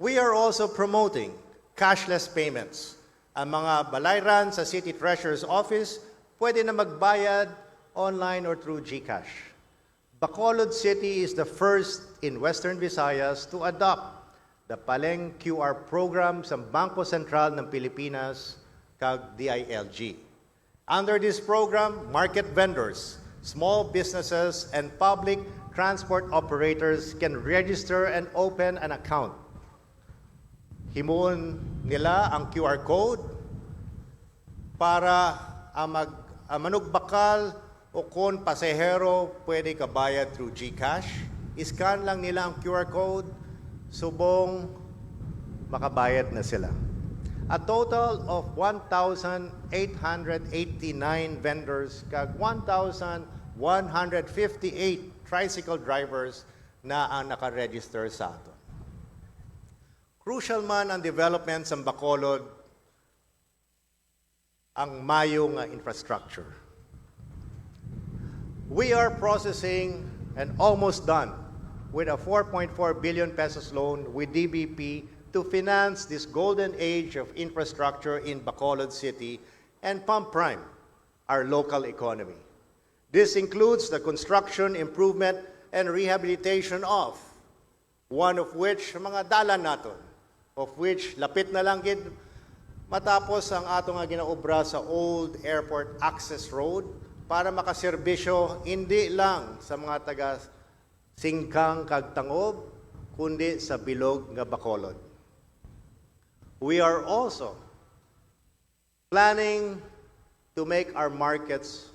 G: We are also promoting cashless payments. Ang mga balayran sa City Treasurer's Office pwede na magbayad online or through GCash. Bacolod City is the first in Western Visayas to adopt the Paleng QR program sa Bangko Sentral ng Pilipinas kag DILG. Under this program, market vendors, small businesses, and public transport operators can register and open an account. Himuon nila ang QR code para ang manugbakal o kung pasahero pwede kabayad through GCash. Iscan lang nila ang QR code, subong makabayad na sila. A total of 1,889 vendors kag 1,158 tricycle drivers na ang nakaregister sa ato. Crucial man ang development sa Bacolod ang mayo nga infrastructure. We are processing and almost done with a 4.4 billion pesos loan with DBP to finance this golden age of infrastructure in Bacolod City and pump prime our local economy. This includes the construction, improvement, and rehabilitation of one of which mga dalan naton, of which lapit na lang gid matapos ang ato nga ginaobra sa Old Airport Access Road para makaserbisyo hindi lang sa mga taga Singkang kag Tangob kundi sa bilog nga Bacolod. We are also planning to make our markets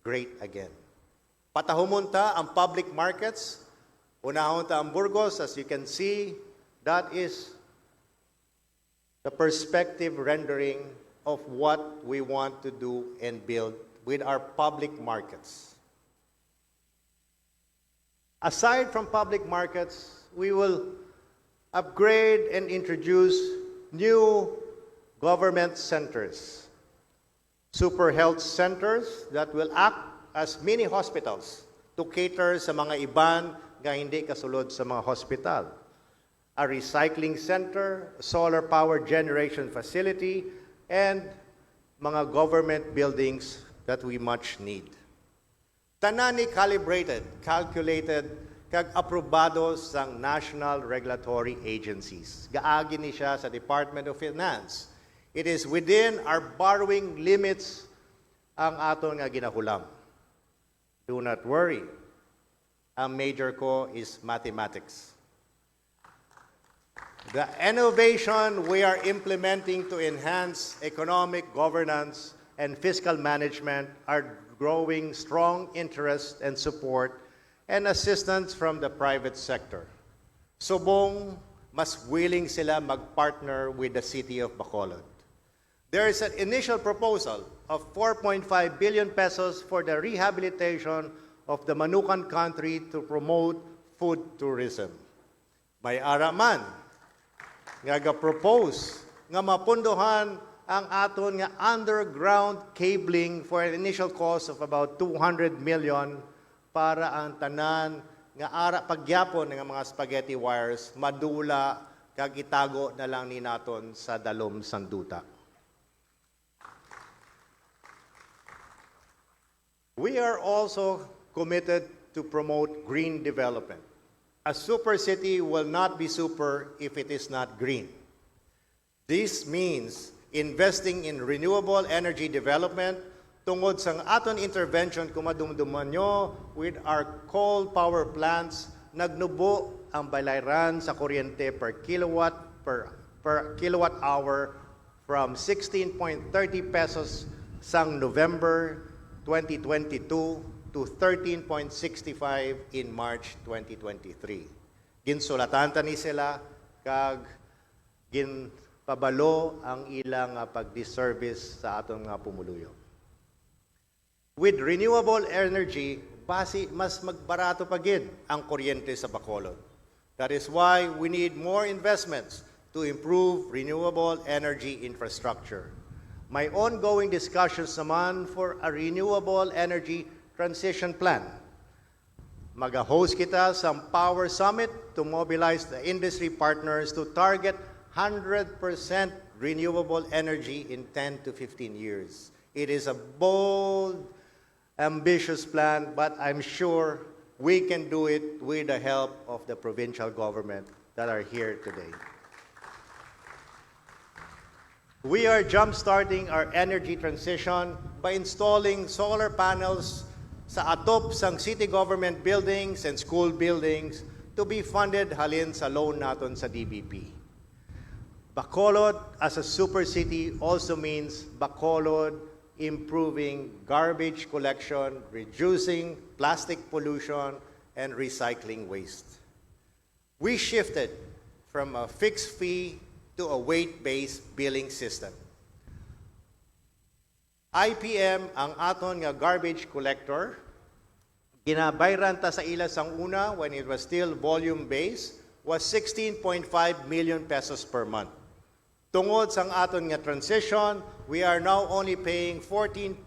G: great again. Patahumunta ang public markets, unahon ta ang Burgos, as you can see, that is the perspective rendering of what we want to do and build with our public markets. Aside from public markets, we will upgrade and introduce new government centers, super health centers that will act as mini hospitals to cater sa mga iban nga hindi kasulod sa mga hospital. A recycling center, solar power generation facility, and mga government buildings that we much need. Tanani calibrated, calculated, kag aprobado sang national regulatory agencies. Gaagi ni siya sa Department of Finance. It is within our borrowing limits ang aton nga ginahulam. Do not worry. Ang major ko is mathematics. The innovation we are implementing to enhance economic governance and fiscal management are growing strong interest and support and assistance from the private sector. Subong, mas willing sila mag-partner with the city of Bacolod. There is an initial proposal of 4.5 billion pesos for the rehabilitation of the Manukan country to promote food tourism. May araman nga ga-propose nga mapunduhan ang aton nga underground cabling for an initial cost of about 200 million para ang tanan nga ara pagyapon nga mga spaghetti wires madula kag itago na lang ni naton sa dalom sanduta. We are also committed to promote green development. A super city will not be super if it is not green. This means investing in renewable energy development tungod sa aton intervention kumadumduman nyo with our coal power plants, nagnubo ang balayran sa kuryente per kilowatt hour from 16.30 pesos sang November 2022 to 13.65 in March 2023. Ginsulatan ta ni sila kag ginpabalo ang ilang pagdiservice sa atong nga pumuluyo. With renewable energy, mas magbarato pa gid ang kuryente sa Bacolod. That is why we need more investments to improve renewable energy infrastructure. May ongoing discussions naman for a renewable energy transition plan. Mag-host kita sa Power Summit to mobilize the industry partners to target 100% renewable energy in 10 to 15 years. It is a bold, ambitious plan, but I'm sure we can do it with the help of the provincial government that are here today. We are jump-starting our energy transition by installing solar panels sa atop sang city government buildings and school buildings to be funded halin sa loan naton sa DBP. Bacolod as a super city also means Bacolod improving garbage collection, reducing plastic pollution, and recycling waste. We shifted from a fixed fee to a weight-based billing system. IPM ang aton nga garbage collector. Ginabayran ta sa ila sang una when it was still volume-based was 16.5 million pesos per month. Tungod sang aton nga transition, we are now only paying 14.87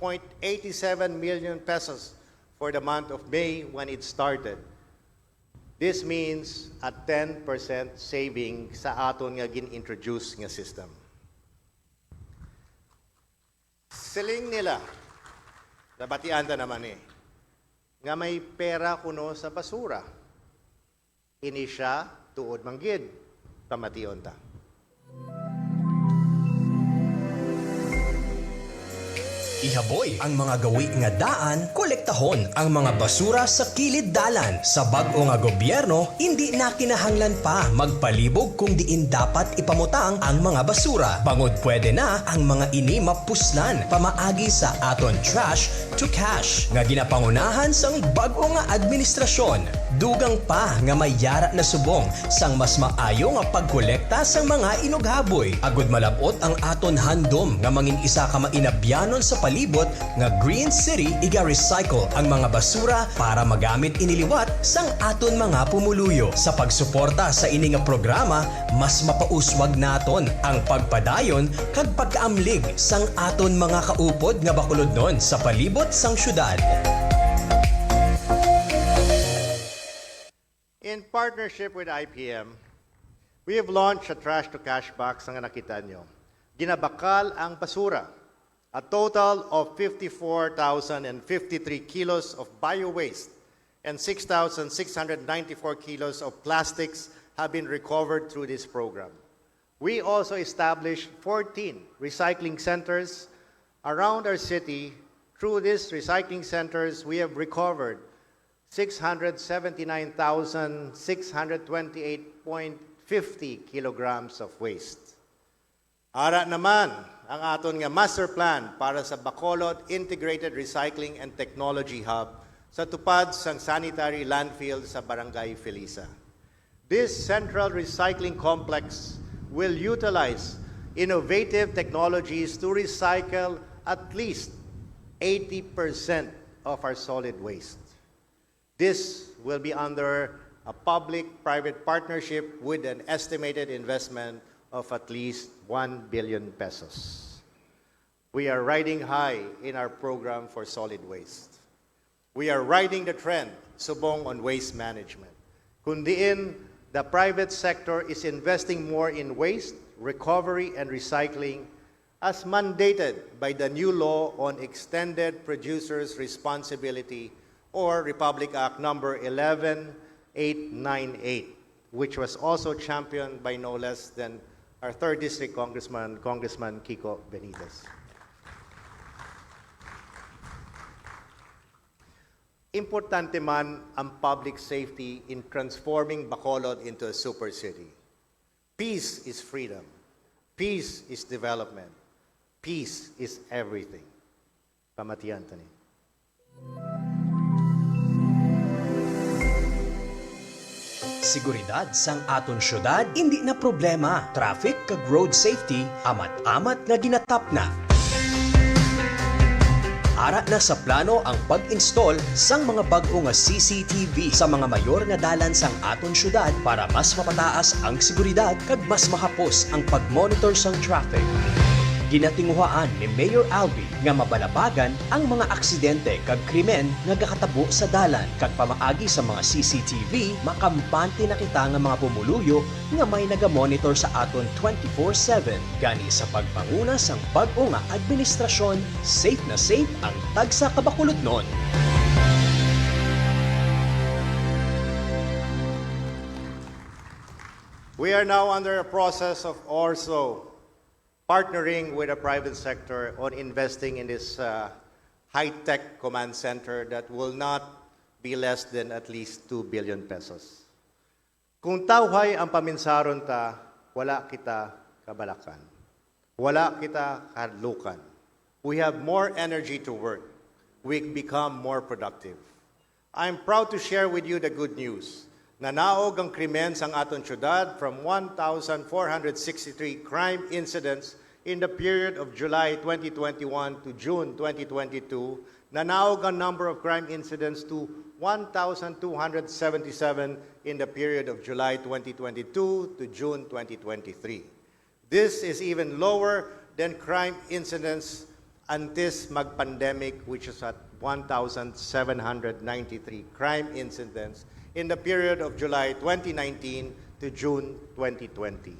G: million pesos for the month of May when it started. This means a 10% saving sa aton nga gin-introduce nga system. Siling nila, nabatian ta naman nga may pera kuno sa basura. Ini siya tuod manggid, pamation ta.
H: Ihaboy ang mga gawi nga daan, kolektahon ang mga basura sa kilid dalan. Sa bag-o nga gobyerno, hindi na kinahanglan pa magpalibog kung diin dapat ipamutang ang mga basura. Bangod pwede na ang mga ini mapuslan pamaagi sa aton trash to cash nga ginapangunahan sang bag-o nga administrasyon. Dugang pa nga may yara na subong sang mas maayo nga pagkolekta sang mga inughaboy. Agud malabot ang aton handom nga mangin isa ka mainabyanon sa palibot nga Green City iga-recycle ang mga basura para magamit iniliwat sang aton mga pumuluyo. Sa pagsuporta sa ini nga programa, mas mapauswag naton ang pagpadayon kag pagkaamlig sang aton mga kaupod nga bakulodnon sa palibot sang syudad.
G: In partnership with IPM, we have launched a trash to cash box nga nakita nyo. Ginabakal ang basura. A total of 54,053 kilos of bio-waste and 6,694 kilos of plastics have been recovered through this program. We also established 14 recycling centers around our city. Through these recycling centers, we have recovered 679,628.50 kilograms of waste. Ara naman ang aton nga master plan para sa Bacolod Integrated Recycling and Technology Hub sa tupad sang sanitary landfill sa Barangay Felisa. This central recycling complex will utilize innovative technologies to recycle at least 80% of our solid waste. This will be under a public-private partnership with an estimated investment of at least 1 billion pesos. We are riding high in our program for solid waste. We are riding the trend, subong on waste management. Kundiin, the private sector is investing more in waste, recovery, and recycling as mandated by the new law on extended producer's responsibility or Republic Act number 11898, which was also championed by no less than our 3rd District Congressman Kiko Benitez. Importante man ang public safety in transforming Bacolod into a super city. Peace is freedom. Peace is development. Peace is everything. Pamatiyan tani.
H: Seguridad sang aton syudad, hindi na problema. Traffic kag road safety, amat-amat nga ginatap na. Ara na sa plano ang pag-install sang mga bag-o nga CCTV sa mga mayor nga dalan sang aton syudad para mas mapataas ang seguridad kag mas mahapos ang pag-monitor sang traffic. Ginatinguhaan ni Mayor Albee nga mabalabagan ang mga aksidente kag krimen nga gakatabo sa dalan kag pamaagi sa mga CCTV makampante na kita nga mga pumuluyo nga may nagamonitor sa aton 24/7 gani sa pagpanguna sang bag-o nga administrasyon. Safe na safe ang tagsa ka Bacolod noon.
G: We are now under a process of also partnering with the private sector on investing in this high-tech command center that will not be less than at least 2 billion pesos. Kung tawhay ang paminsaron ta, wala kita kabalakan. Wala kita kadlukan. We have more energy to work. We become more productive. I'm proud to share with you the good news. Nanaog ang krimen sang aton syudad from 1,463 crime incidents in the period of July 2021 to June 2022. Nanaog ang number of crime incidents to 1,277 in the period of July 2022 to June 2023. This is even lower than crime incidents antes mag-pandemic, which is at 1,793 crime incidents in the period of July 2019 to June 2020.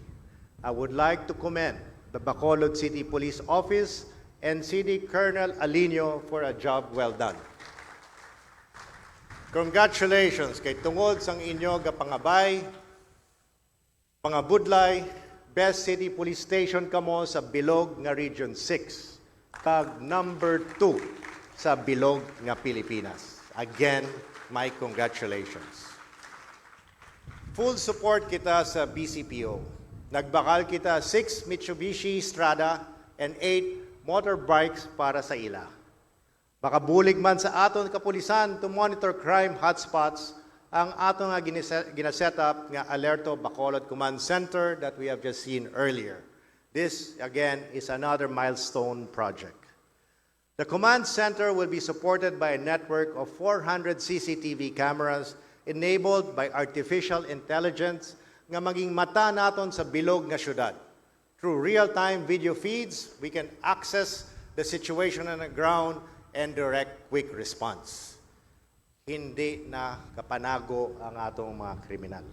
G: I would like to commend the Bacolod City Police Office and City Colonel Alinio for a job well done. Congratulations kay tungod sang inyo ga pangabay, pangabudlay, best city police station kamo sa Bilog nga Region 6, kag number 2 sa Bilog nga Pilipinas. Again, my congratulations. Full support kita sa BCPO. Nagbakal kita 6 Mitsubishi Strada and 8 motorbikes para sa ila. Makabulig man sa aton kapulisan to monitor crime hotspots ang aton nga ginaset up nga Alerto Bacolod Command Center that we have just seen earlier. This, again, is another milestone project. The command center will be supported by a network of 400 CCTV cameras enabled by artificial intelligence nga maging mata naton sa bilog nga syudad. Through real-time video feeds, we can access the situation on the ground and direct quick response. Hindi na kapanago ang atong mga kriminal.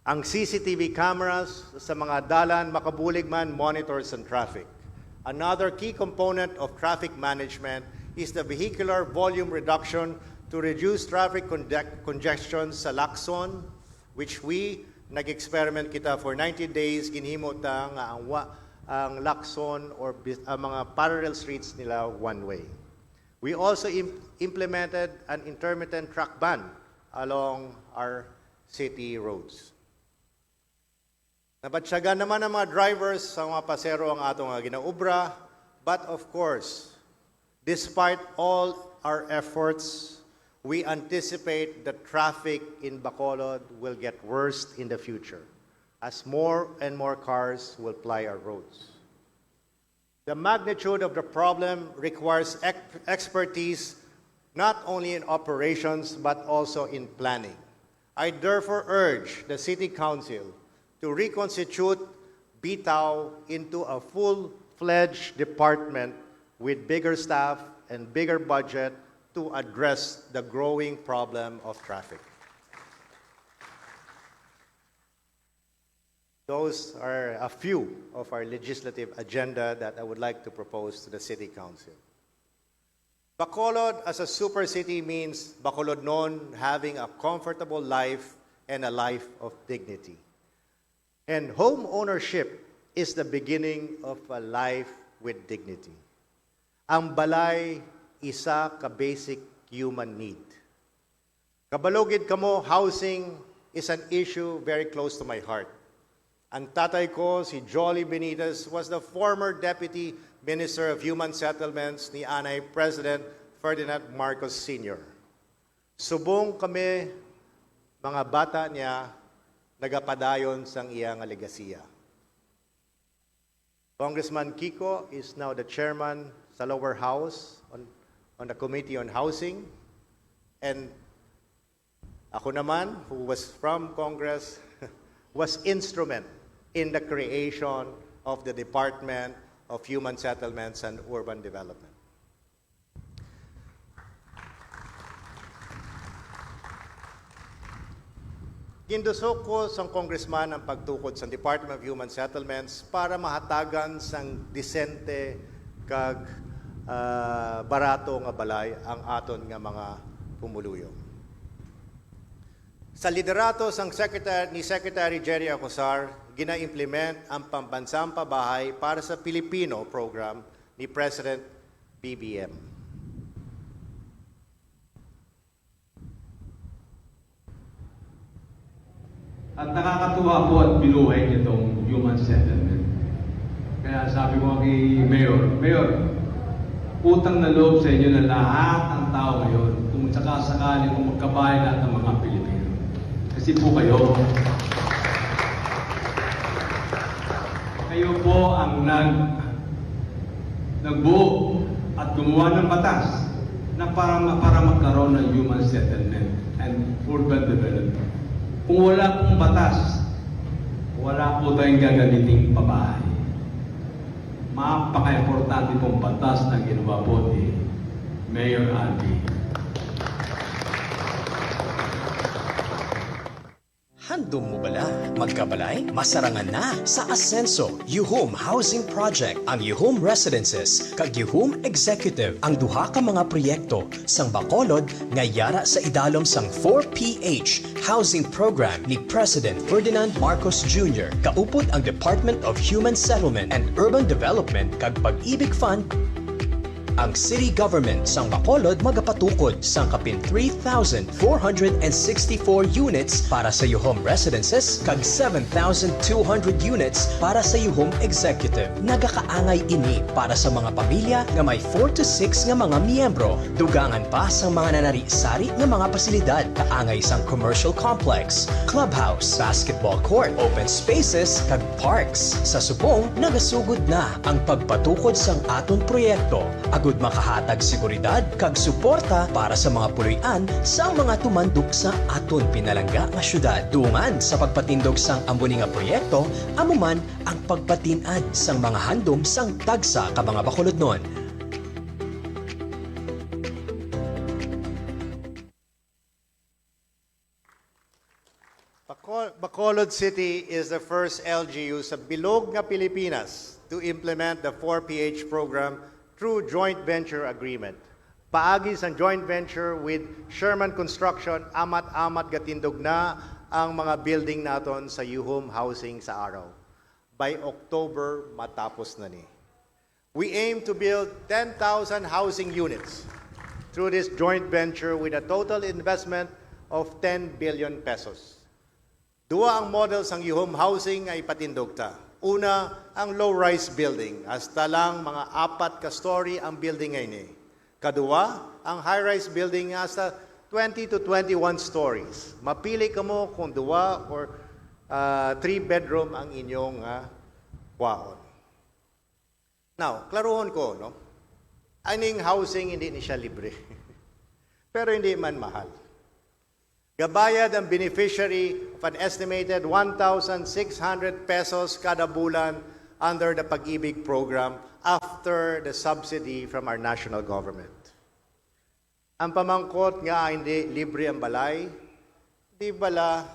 G: Ang CCTV cameras sa mga dalan makabulig man monitors ang traffic. Another key component of traffic management is the vehicular volume reduction to reduce traffic congestion sa Lacson, which we nag-experiment kita for 90 days, ginhimo ta nga ang Lacson or ang mga parallel streets nila one way. We also implemented an intermittent truck ban along our city roads. Nabatsyagan naman ang mga drivers sa mga pasero ang atong ginaubra, but of course, despite all our efforts, we anticipate that traffic in Bacolod will get worse in the future as more and more cars will ply our roads. The magnitude of the problem requires expertise not only in operations but also in planning. I therefore urge the City Council to reconstitute BITAW into a full-fledged department with bigger staff and bigger budget to address the growing problem of traffic. Those are a few of our legislative agenda that I would like to propose to the City Council. Bacolod as a super city means Bacolodnon having a comfortable life and a life of dignity. And home ownership is the beginning of a life with dignity. Ang balay, isa ka basic human need. Kabalogid kamo, housing is an issue very close to my heart. Ang tatay ko, si Jolly Benitez, was the former Deputy Minister of Human Settlements ni Anay President Ferdinand Marcos Sr. Subong kami, mga bata niya, nagapadayon sang iyang alegasiya. Congressman Kiko is now the chairman sa lower house on the Committee on Housing. And ako naman, who was from Congress, was instrument in the creation of the Department of Human Settlements and Urban Development. Gindusok ko sang congressman ang pagtukod sa Department of Human Settlements para mahatagan sang disente kag barato nga balay ang aton nga mga pumuluyong. Sa liderato sang ni Secretary Jerry Acosar, gina-implement ang pambansang pabahay para sa Pilipino program ni President BBM.
I: At nakakatuwa po at binuhay niya itong human settlement. Kaya sabi ko kay Mayor, utang na loob sa inyo na lahat ng tao ngayon kung sakasakali kung magkabayan lahat ng mga Pilipino. Kasi po kayo po ang nagbuo at gumawa ng batas na para magkaroon ng human settlement and urban development. Kung wala pong batas, wala po tayong gagamiting pabahay. Mapaka-importante pong batas na ginawa po ni Mayor Albee.
H: Handom mo bala? Magkabalay? Masarangan na sa Asenso, Yuhum Housing Project, ang Yuhum Residences, kag Yuhum Executive, ang duha ka mga proyekto sang Bacolod nga yara sa idalom sang 4PH Housing Program ni President Ferdinand Marcos Jr. Kaupod ang Department of Human Settlement and Urban Development kag Pag-ibig Fund. Ang city government sang Bacolod magapatukod sang kapin 3,464 units para sa Yuhum Residences kag 7,200 units para sa Yuhum Executive. Nagakaangay ini para sa mga pamilya nga may 4 to 6 nga mga miyembro. Dugangan pa sang mga nanari-sari nga mga pasilidad kaangay sang commercial complex, clubhouse, basketball court, open spaces kag parks. Sa subong, nagasugod na ang pagpatukod sang aton proyekto. Agud makahatag seguridad kag suporta para sa mga puloy-an sa mga tumandok sa aton pinalangga nga syudad. Dungan sa pagpatindog sang ambuni nga proyekto, amo man ang pagpatinad sang mga handom sang tagsa ka mga Bacolodnon.
G: Bacolod City is the first LGU sa bilog nga Pilipinas to implement the 4PH program through joint venture agreement. Paagi sa joint venture with Sherman Construction, amat-amat gatindog na ang mga building naton sa Yuhum Housing sa araw. By October, matapos na ni. We aim to build 10,000 housing units through this joint venture with a total investment of 10 billion pesos. Dua ang model sang Yuhum Housing ay patindog ta. Una, ang low-rise building. Hasta lang mga 4 ka story ang building ngayon. Kadua, ang high-rise building hasta 20 to 21 stories. Mapili ka mo kung 2 or 3 bedroom ang inyong kwaon. Now, klaruhon ko, no? Aning housing hindi ni siya libre. Pero hindi man mahal. Gabayad ang beneficiary of an estimated 1,600 pesos kada bulan under the Pag-ibig program after the subsidy from our national government. Ang pamangkot nga hindi libre ang balay, di bala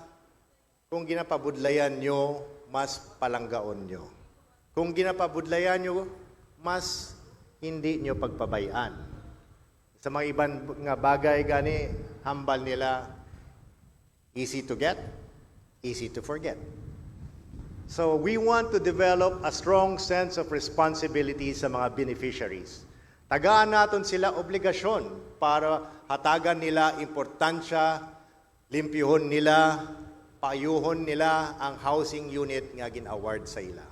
G: kung ginapabudlayan nyo, mas palanggaon nyo. Kung ginapabudlayan nyo, mas hindi nyo pagpabayaan. Sa mga ibang nga bagay gani, hambal nila, easy to get, easy to forget. So we want to develop a strong sense of responsibility sa mga beneficiaries. Tagaan natin sila obligasyon para hatagan nila importansya, limpyuhon nila, paayuhon nila ang housing unit nga gin-award sa ila.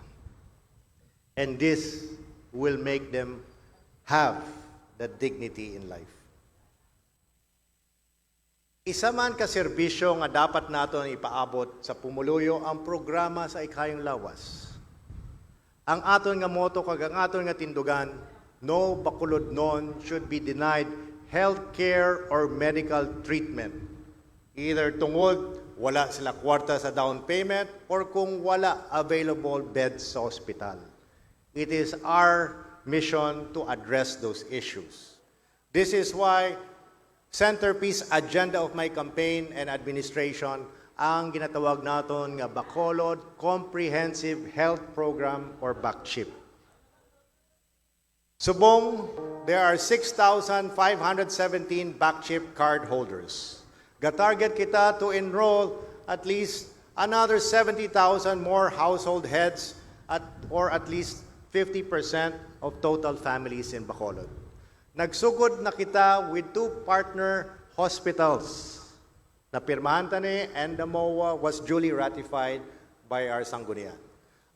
G: And this will make them have the dignity in life. Isa man ka serbisyo nga dapat naton ipaabot sa pumuluyo ang programa sa ikayong lawas. Ang aton nga moto kag ang aton nga tindugan, no Bacolod non should be denied health care or medical treatment. Either tungod wala sila kwarta sa down payment or kung wala available beds sa ospital. It is our mission to address those issues. This is why centerpiece agenda of my campaign and administration ang ginatawag naton nga Bacolod Comprehensive Health Program or BACCHIP. Subong, there are 6,517 BACCHIP card holders. Ga-target kita to enroll at least another 70,000 more household heads or at least 50% of total families in Bacolod. Nagsugod na kita with 2 partner hospitals. Napirmahan tani and the MOA was duly ratified by our Sanggunian.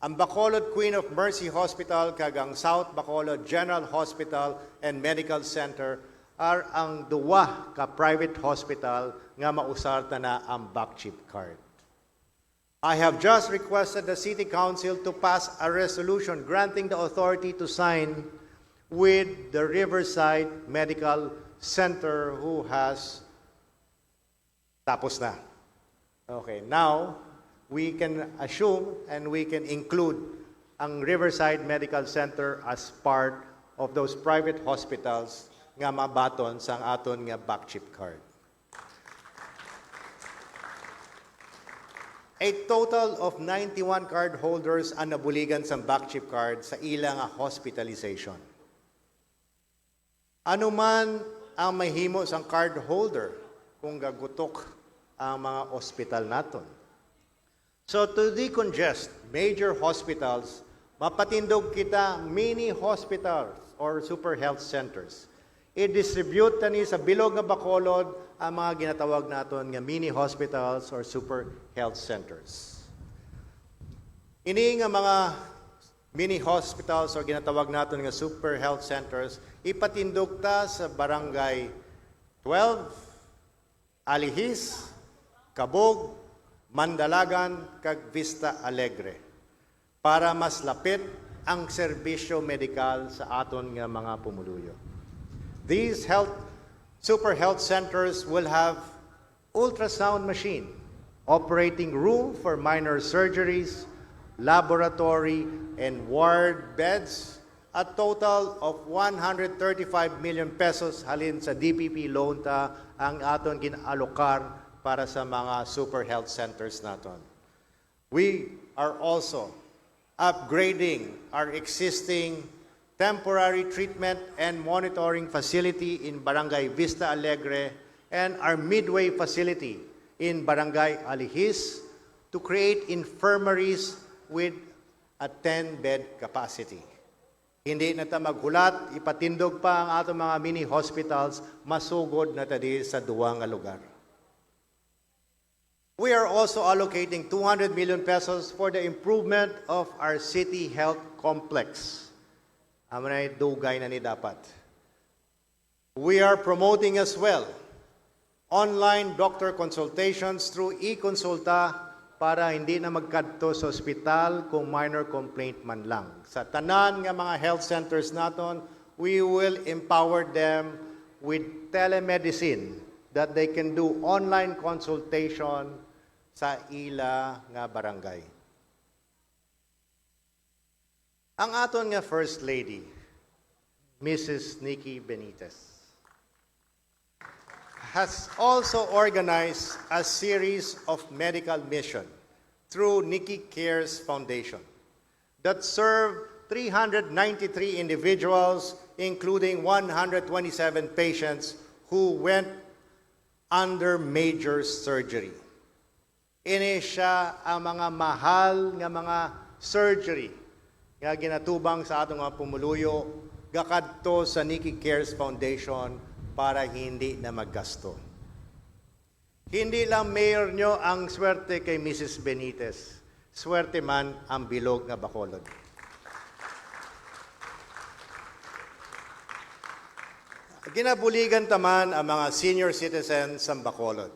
G: Ang Bacolod Queen of Mercy Hospital kag ang South Bacolod General Hospital and Medical Center are ang duwa ka private hospital nga mausarta na ang BACCHIP card. I have just requested the City Council to pass a resolution granting the authority to sign with the Riverside Medical Center who has tapos na. Okay, now we can assume and we can include ang Riverside Medical Center as part of those private hospitals nga mabaton sa aton nga BACCHIP card. A total of 91 card holders ang nabuligan sa BACCHIP card sa ilang hospitalization. Ano man ang mahimo sang card holder kung gagutok ang mga ospital naton. So to decongest major hospitals, mapatindog kita mini hospitals or super health centers. I-distribute tani sa bilog nga Bacolod ang mga ginatawag naton nga mini hospitals or super health centers. Ini nga mga mini hospitals or ginatawag naton nga super health centers ipatindog ta sa barangay 12, Alihis, Cabog, Mandalagan, kag Vista Alegre para mas lapit ang serbisyo medikal sa aton nga mga pumuluyo. These super health centers will have ultrasound machine, operating room for minor surgeries, laboratory, and ward beds, a total of 135 million pesos halin sa DPP loan ta ang aton ginalokar para sa mga super health centers naton. We are also upgrading our existing temporary treatment and monitoring facility in Barangay Vista Alegre and our midway facility in Barangay Alihis to create infirmaries with a 10-bed capacity. Hindi na ta maghulat, ipatindog pa ang atong mga mini hospitals, masugod na tadi sa duwa nga lugar. We are also allocating 200 million pesos for the improvement of our city health complex. Amanay dugay na ni dapat. We are promoting as well online doctor consultations through e-consulta para hindi na magkadto sa ospital kung minor complaint man lang. Sa tanan nga mga health centers naton, we will empower them with telemedicine that they can do online consultation sa ila nga barangay. Ang aton nga First Lady, Mrs. Nikki Benitez, has also organized a series of medical mission through Nikki Cares Foundation that serve 393 individuals, including 127 patients who went under major surgery. Ini siya ang mga mahal nga mga surgery nga ginatubang sa atong mga pumuluyo gakadto sa Nikki Cares Foundation para hindi na maggasto. Hindi lang mayor nyo ang swerte kay Mrs. Benitez. Swerte man ang bilog nga Bacolod. Ginabuligan taman ang mga senior citizens sa Bacolod.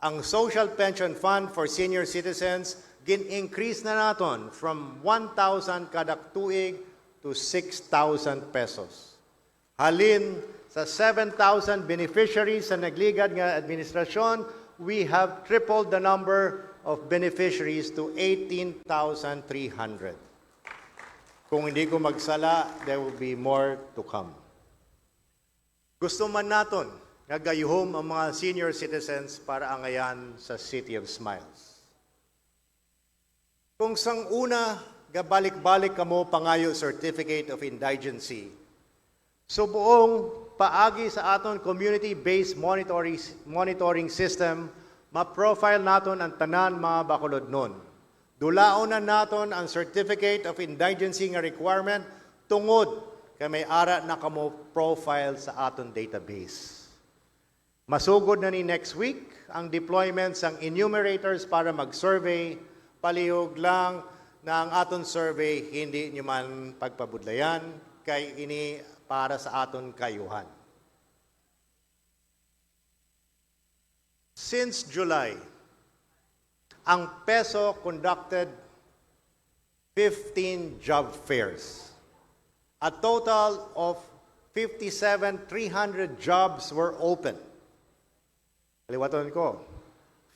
G: Ang Social Pension Fund for Senior Citizens, gin-increase na naton from 1,000 kada tuig to 6,000 pesos. Halin sa 7,000 beneficiaries sa nagligad nga administrasyon, we have tripled the number of beneficiaries to 18,300. Kung hindi ko magsala, there will be more to come. Gusto man naton nga gayuhom ang mga senior citizens para angayan sa City of Smiles. Kung sang una, gabalik-balik kamo pangayo Certificate of Indigency, so buong paagi sa aton community-based monitoring system, ma-profile naton ang tanan mga Bacolod nun. Dulaonan naton ang Certificate of Indigency nga requirement tungod kay may ara na kamo profile sa aton database. Masugod na ni next week ang deployment sang enumerators para mag-survey, palihog lang na ang aton survey hindi nyo man pagpabudlayan kay ini para sa aton kayuhan. Since July, ang PESO conducted 15 job fairs. A total of 57,300 jobs were open. Kaliwaton ko,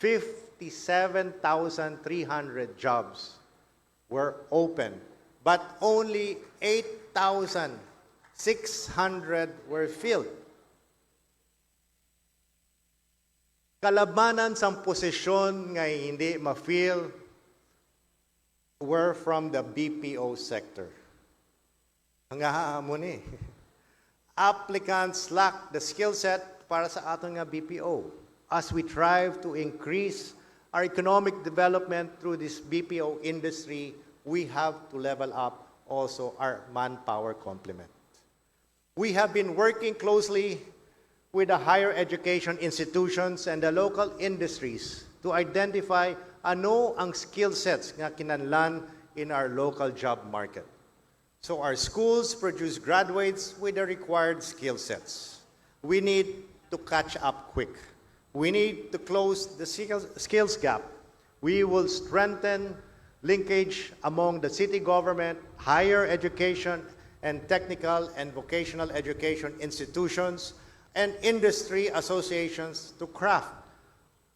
G: 57,300 jobs were open, but only 8,600 were filled. Kalabanan sa posisyon nga hindi ma-fill were from the BPO sector. Ang hahamon eh. Applicants lack the skill set para sa aton nga BPO. As we strive to increase our economic development through this BPO industry, we have to level up also our manpower complement. We have been working closely with the higher education institutions and the local industries to identify ano ang skill sets nga kinahanglan in our local job market. So our schools produce graduates with the required skill sets. We need to catch up quick. We need to close the skills gap. We will strengthen linkage among the city government, higher education, and technical and vocational education institutions and industry associations to craft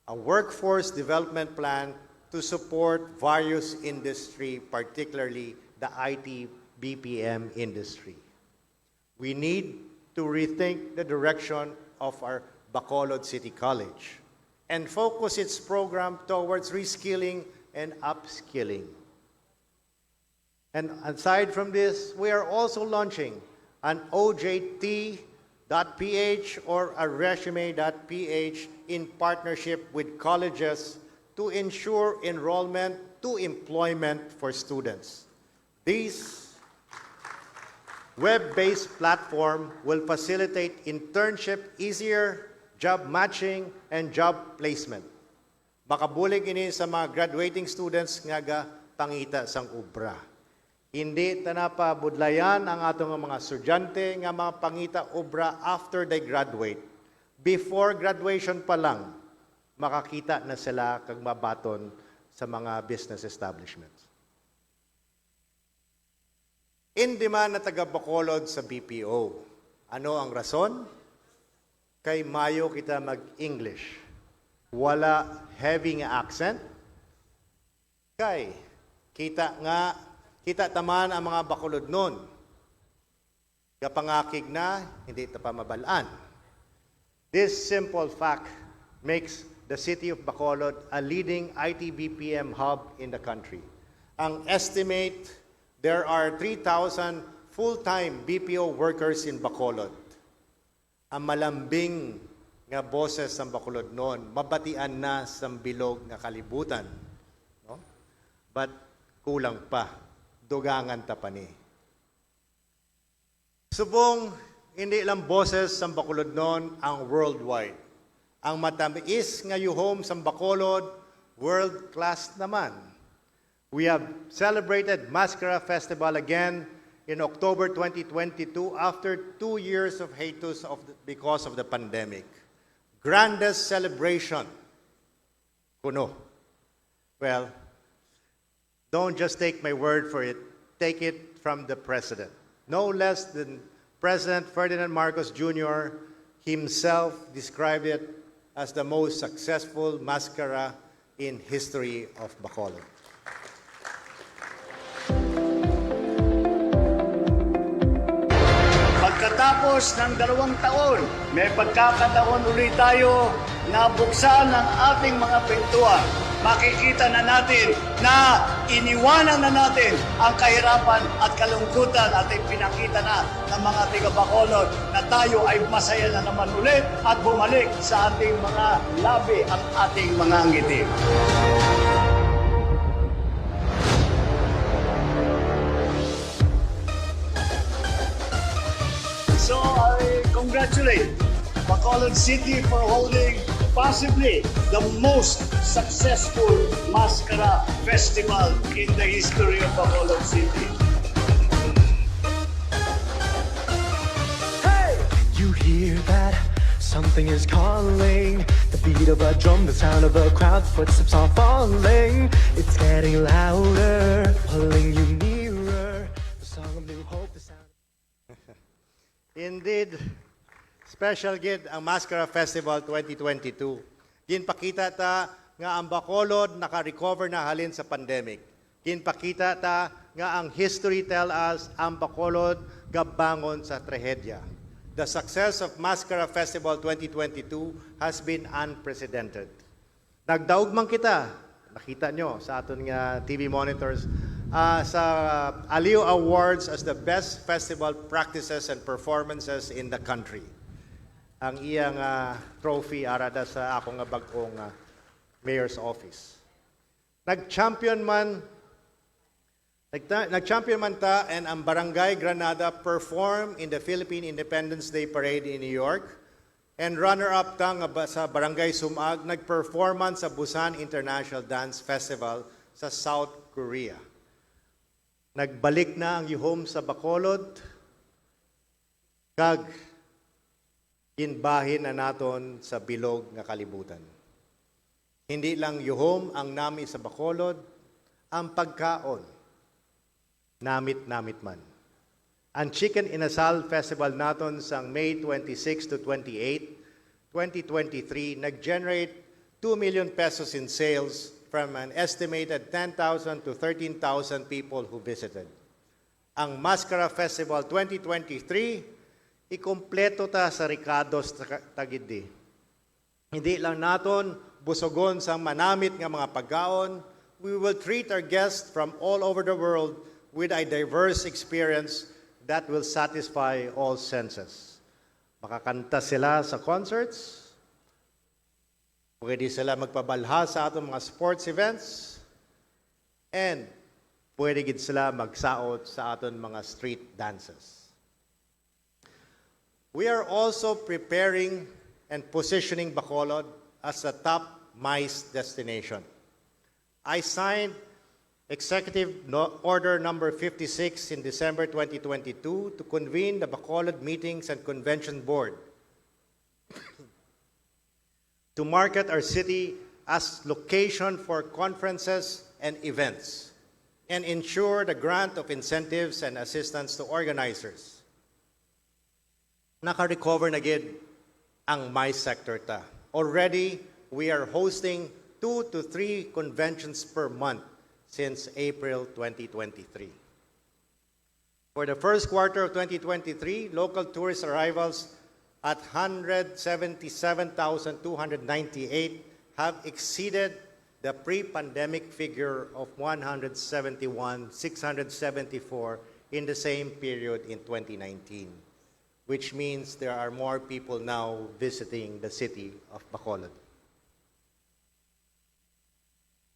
G: a workforce development plan to support various industry, particularly the IT BPM industry. We need to rethink the direction of our Bacolod City College and focus its program towards reskilling and upskilling. And aside from this, we are also launching an OJT.ph or a resume.ph in partnership with colleges to ensure enrollment to employment for students. This web-based platform will facilitate internship easier, job matching, and job placement. Makabulig ini sa mga graduating students nga pangita sang ubra. Hindi tanapa budlayan ang atong mga estudyante nga mga pangita ubra after they graduate. Before graduation pa lang, makakita na sila kag mabaton sa mga business establishments. In demand na taga Bacolod sa BPO. Ano ang rason? Kay mayo kita mag-English. Wala heavy nga accent. Kay kita taman ang mga Bacolod nun. Kapangakig na, hindi ta pa mabalaan. This simple fact makes the city of Bacolod a leading IT BPM hub in the country. Ang estimate, there are 3,000 full-time BPO workers in Bacolod. Ang malambing nga boses ng Bacolod noon, mabatian na sa bilog nga kalibutan. No? But kulang pa, dugangan ta pa ni. Subong, hindi lang boses ng Bacolod noon ang worldwide. Ang matamis nga yuhom sa Bacolod, world-class naman. We have celebrated Mascara Festival again in October 2022 after 2 years of hiatus because of the pandemic. Grandest celebration Kuno. Well, don't just take my word for it. Take it from the President. No less than President Ferdinand Marcos Jr. himself described it as the most successful mascara in history of Bacolod.
J: Pagkatapos ng 2 taon, may pagkakataon ulit tayo na buksan ang ating mga pintuan. Makikita na natin na iniwanan na natin ang kahirapan at kalungkutan at ipinakita na ng mga taga-Bacolod na tayo ay masaya na naman ulit at bumalik sa ating mga labi ang ating mga ngiti. So I congratulate Bacolod City for holding possibly the most successful Mascara Festival in the history of Bacolod City.
K: Hey! You hear that? Something is calling. The beat of a drum, the sound of a crowd, footsteps are falling. It's getting louder, pulling you nearer. The song of new hope, the sound.
G: Indeed, special gid ang Mascara Festival 2022. Ginpakita ta nga ang Bacolod naka-recover na halin sa pandemic. Ginpakita ta nga ang history tell us ang Bacolod gabangon sa trahedya. The success of Mascara Festival 2022 has been unprecedented. Nagdaog man kita, nakita nyo sa aton nga TV monitors, sa Aliw Awards as the best festival practices and performances in the country. Ang iyang trophy arada sa akong nga bag-ong mayor's office. Nag-champion man ta and ang Barangay Granada perform in the Philippine Independence Day Parade in New York, and runner-up ta nga sa Barangay Sumag nag-performance sa Busan International Dance Festival sa South Korea. Nagbalik na ang yuhom sa Bacolod, kag ginbahin na naton sa bilog nga kalibutan. Hindi lang yuhom ang nami sa Bacolod, ang pagkaon, namit-namit man. Ang Chicken Inasal Festival naton sa May 26 to 28, 2023, nag-generate 2 million pesos in sales from an estimated 10,000 to 13,000 people who visited. Ang Mascara Festival 2023, ikumpleto ta sa Ricardo's Tagidi. Hindi lang naton busogon sa manamit nga mga pagkaon, we will treat our guests from all over the world with a diverse experience that will satisfy all senses. Makakanta sila sa concerts, pwede sila magpabalha sa atong mga sports events, and pwede gid sila magsaot sa aton mga street dances. We are also preparing and positioning Bacolod as a top MICE destination. I signed Executive Order Number 56 in December 2022 to convene the Bacolod Meetings and Convention Board to market our city as location for conferences and events and ensure the grant of incentives and assistance to organizers. Naka-recover na gid ang MICE sector ta. Already, we are hosting 2 to 3 conventions per month since April 2023. For the first quarter of 2023, local tourist arrivals at 177,298 have exceeded the pre-pandemic figure of 171,674 in the same period in 2019, which means there are more people now visiting the city of Bacolod.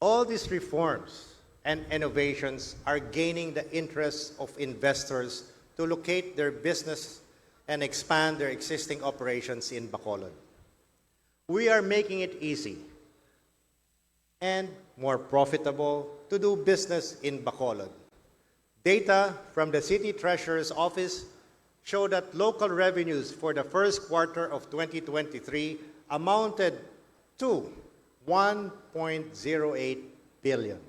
G: All these reforms and innovations are gaining the interest of investors to locate their business and expand their existing operations in Bacolod. We are making it easy and more profitable to do business in Bacolod. Data from the City Treasurer's Office show that local revenues for the first quarter of 2023 amounted to 1.08 billion.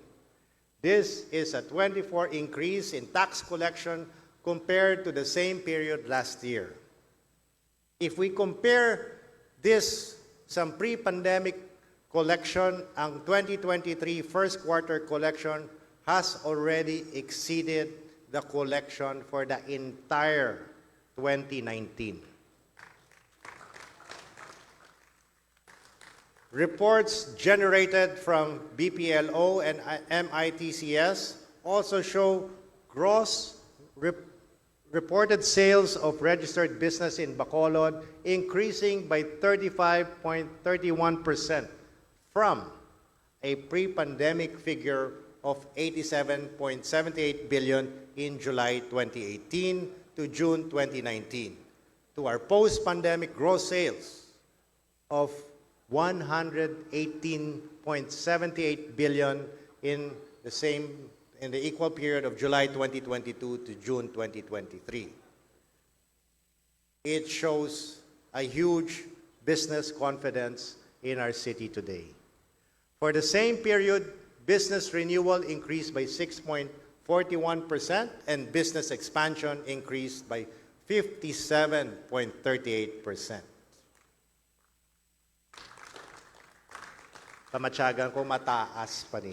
G: This is a 24% increase in tax collection compared to the same period last year. If we compare this some pre-pandemic collection, ang 2023 first quarter collection has already exceeded the collection for the entire 2019. Reports generated from BPLO and MITCS also show gross reported sales of registered business in Bacolod increasing by 35.31% from a pre-pandemic figure of 87.78 billion in July 2018 to June 2019 to our post-pandemic gross sales of 118.78 billion in the equal period of July 2022 to June 2023. It shows a huge business confidence in our city today. For the same period, business renewal increased by 6.41% and business expansion increased by 57.38%. Kamatyagan ko mataas pa ni.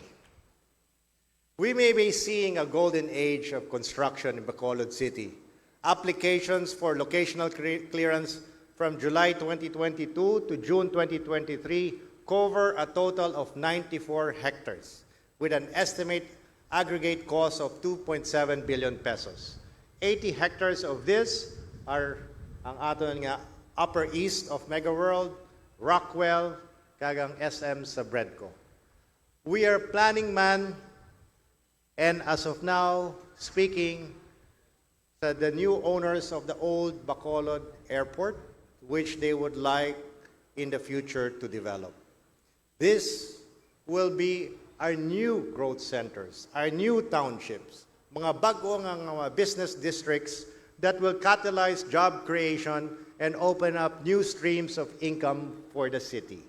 G: We may be seeing a golden age of construction in Bacolod City. Applications for locational clearance from July 2022 to June 2023 cover a total of 94 hectares with an estimated aggregate cost of 2.7 billion pesos. 80 hectares of this are ang aton nga Upper East of Mega World, Rockwell, kagang SM sa Bredco. We are planning man, and as of now, speaking to the new owners of the old Bacolod Airport, which they would like in the future to develop. This will be our new growth centers, our new townships, mga bago nga mga business districts that will catalyze job creation and open up new streams of income for the city.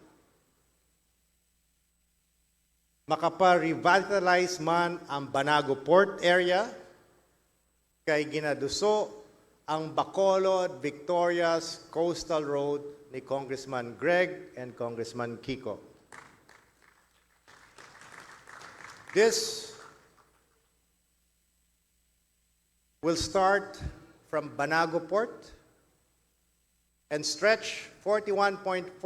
G: Makapa-revitalize man ang Banago Port area, kay ginaduso ang Bacolod, Victoria's Coastal Road ni Congressman Greg and Congressman Kiko. This will start from Banago Port and stretch 41.44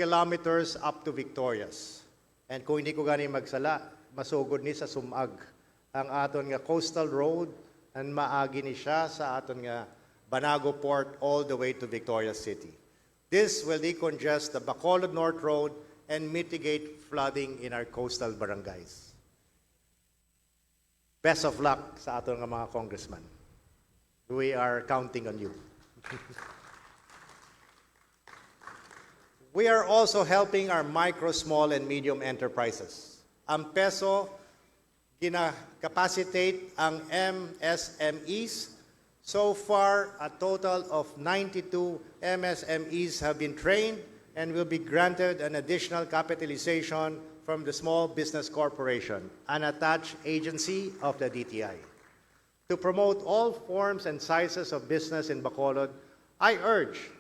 G: kilometers up to Victoria's. And kung hindi ko gani magsala, masugod ni sa sumag ang aton nga coastal road and maagi ni siya sa aton nga Banago Port all the way to Victoria City. This will decongest the Bacolod North Road and mitigate flooding in our coastal barangays. Best of luck sa aton nga mga congressman. We are counting on you. We are also helping our micro, small, and medium enterprises. Ang PESO, gina-capacitate ang MSMEs. So far, a total of 92 MSMEs have been trained and will be granted an additional capitalization from the Small Business Corporation, an attached agency of the DTI. To promote all forms and sizes of business in Bacolod, I urge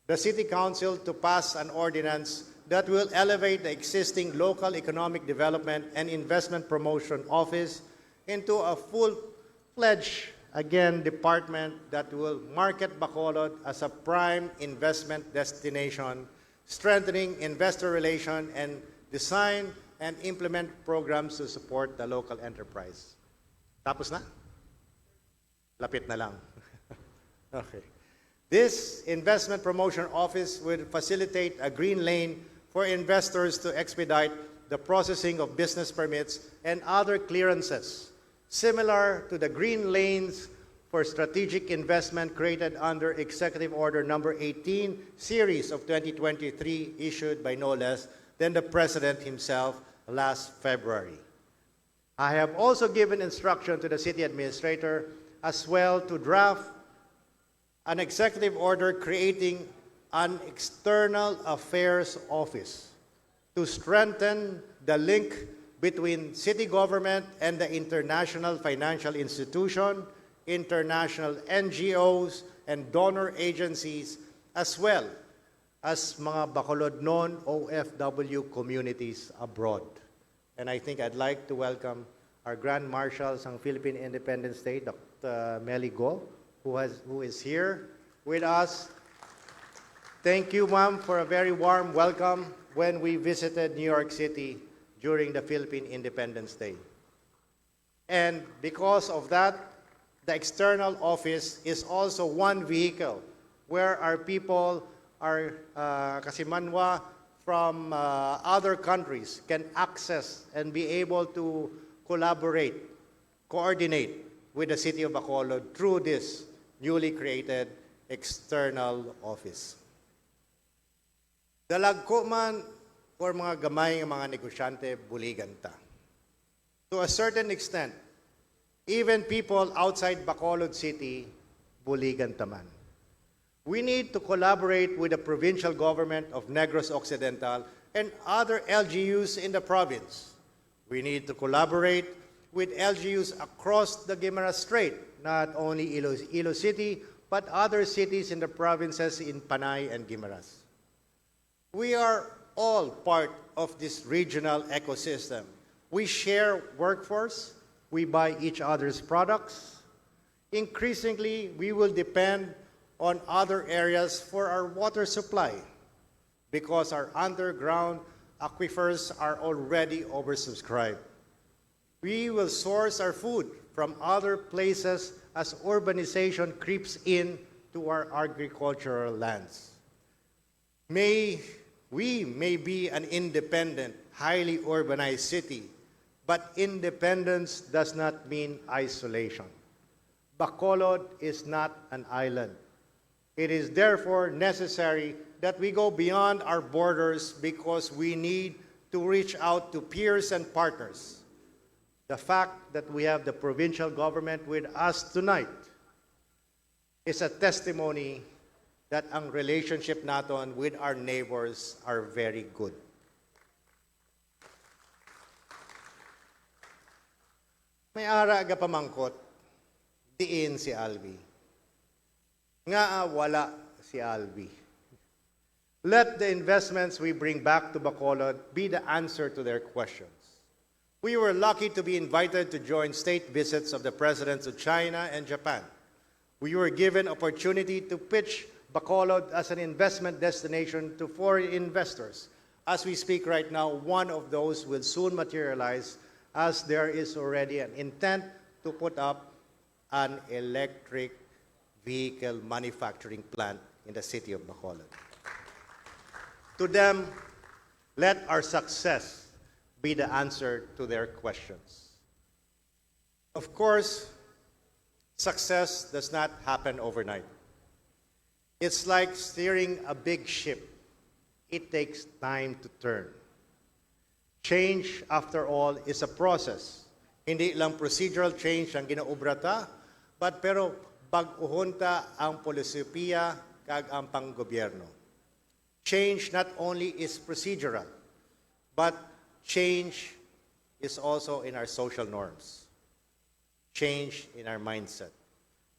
G: the City Council to pass an ordinance that will elevate the existing local economic development and investment promotion office into a full-fledged, again, department that will market Bacolod as a prime investment destination, strengthening investor relation and design and implement programs to support the local enterprise. Tapos na? Lapit na lang. Okay. This investment promotion office will facilitate a green lane for investors to expedite the processing of business permits and other clearances, similar to the green lanes for strategic investment created under Executive Order Number 18, Series of 2023, issued by no less than the President himself last February. I have also given instruction to the City Administrator as well to draft an executive order creating an external affairs office to strengthen the link between city government and the international financial institution, international NGOs, and donor agencies, as well as mga Bacolod non-OFW communities abroad. And I think I'd like to welcome our Grand Marshal ng Philippine Independent State, Dr. Meli Go, who is here with us. Thank you, ma'am, for a very warm welcome when we visited New York City during the Philippine Independence Day. And because of that, the external office is also one vehicle where our people, our kasimanwa from other countries can access and be able to collaborate, coordinate with the City of Bacolod through this newly created external office. Dalagko man or mga gamay ng mga negosyante, buligan ta. To a certain extent, even people outside Bacolod City, buligan taman. We need to collaborate with the provincial government of Negros Occidental and other LGUs in the province. We need to collaborate with LGUs across the Guimaras Strait, not only Ilo City, but other cities in the provinces in Panay and Guimaras. We are all part of this regional ecosystem. We share workforce, we buy each other's products. Increasingly, we will depend on other areas for our water supply because our underground aquifers are already oversubscribed. We will source our food from other places as urbanization creeps in to our agricultural lands. We may be an independent, highly urbanized city, but independence does not mean isolation. Bacolod is not an island. It is therefore necessary that we go beyond our borders because we need to reach out to peers and partners. The fact that we have the provincial government with us tonight is a testimony that ang relationship natin with our neighbors are very good. May ara aga pamangkot, diin si Albee. Nga wala si Albee. Let the investments we bring back to Bacolod be the answer to their questions. We were lucky to be invited to join state visits of the presidents of China and Japan. We were given opportunity to pitch Bacolod as an investment destination to foreign investors. As we speak right now, one of those will soon materialize as there is already an intent to put up an electric vehicle manufacturing plant in the city of Bacolod. To them, let our success be the answer to their questions. Of course, success does not happen overnight. It's like steering a big ship. It takes time to turn. Change, after all, is a process. Hindi lang procedural change ang ginaubrata, but pero pag-uhunta ang polisipiya kag ang panggobyerno. Change not only is procedural, but change is also in our social norms. Change in our mindset.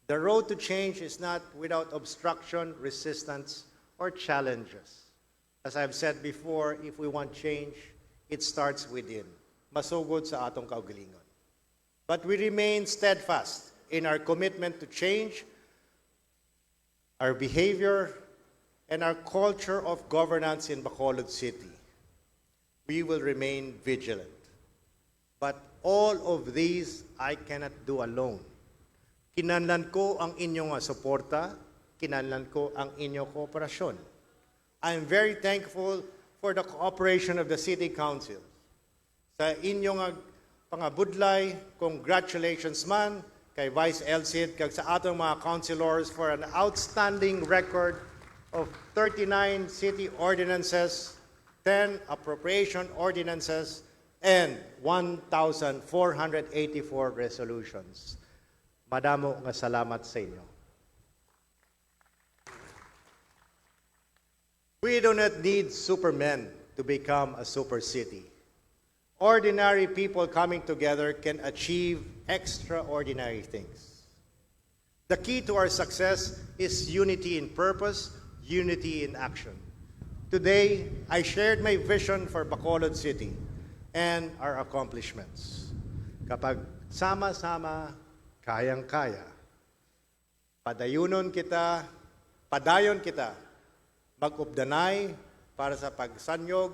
G: The road to change is not without obstruction, resistance, or challenges. As I've said before, if we want change, it starts within. Masugod sa atong kaugalingon. But we remain steadfast in our commitment to change our behavior and our culture of governance in Bacolod City. We will remain vigilant. But all of these I cannot do alone. Kinahanglan ko ang inyong suporta, kinahanglan ko ang inyong kooperasyon. I am very thankful for the cooperation of the City Council. Sa inyong pangabudlay, congratulations man kay Vice Elcid kag sa atong mga councilors for an outstanding record of 39 city ordinances, 10 appropriation ordinances, and 1,484 resolutions. Madamo nga salamat sa inyo. We do not need supermen to become a super city. Ordinary people coming together can achieve extraordinary things. The key to our success is unity in purpose, unity in action. Today, I shared my vision for Bacolod City and our accomplishments. Kapag sama-sama, kayang-kaya, padayon kita, mag-updanay para sa pagsanyog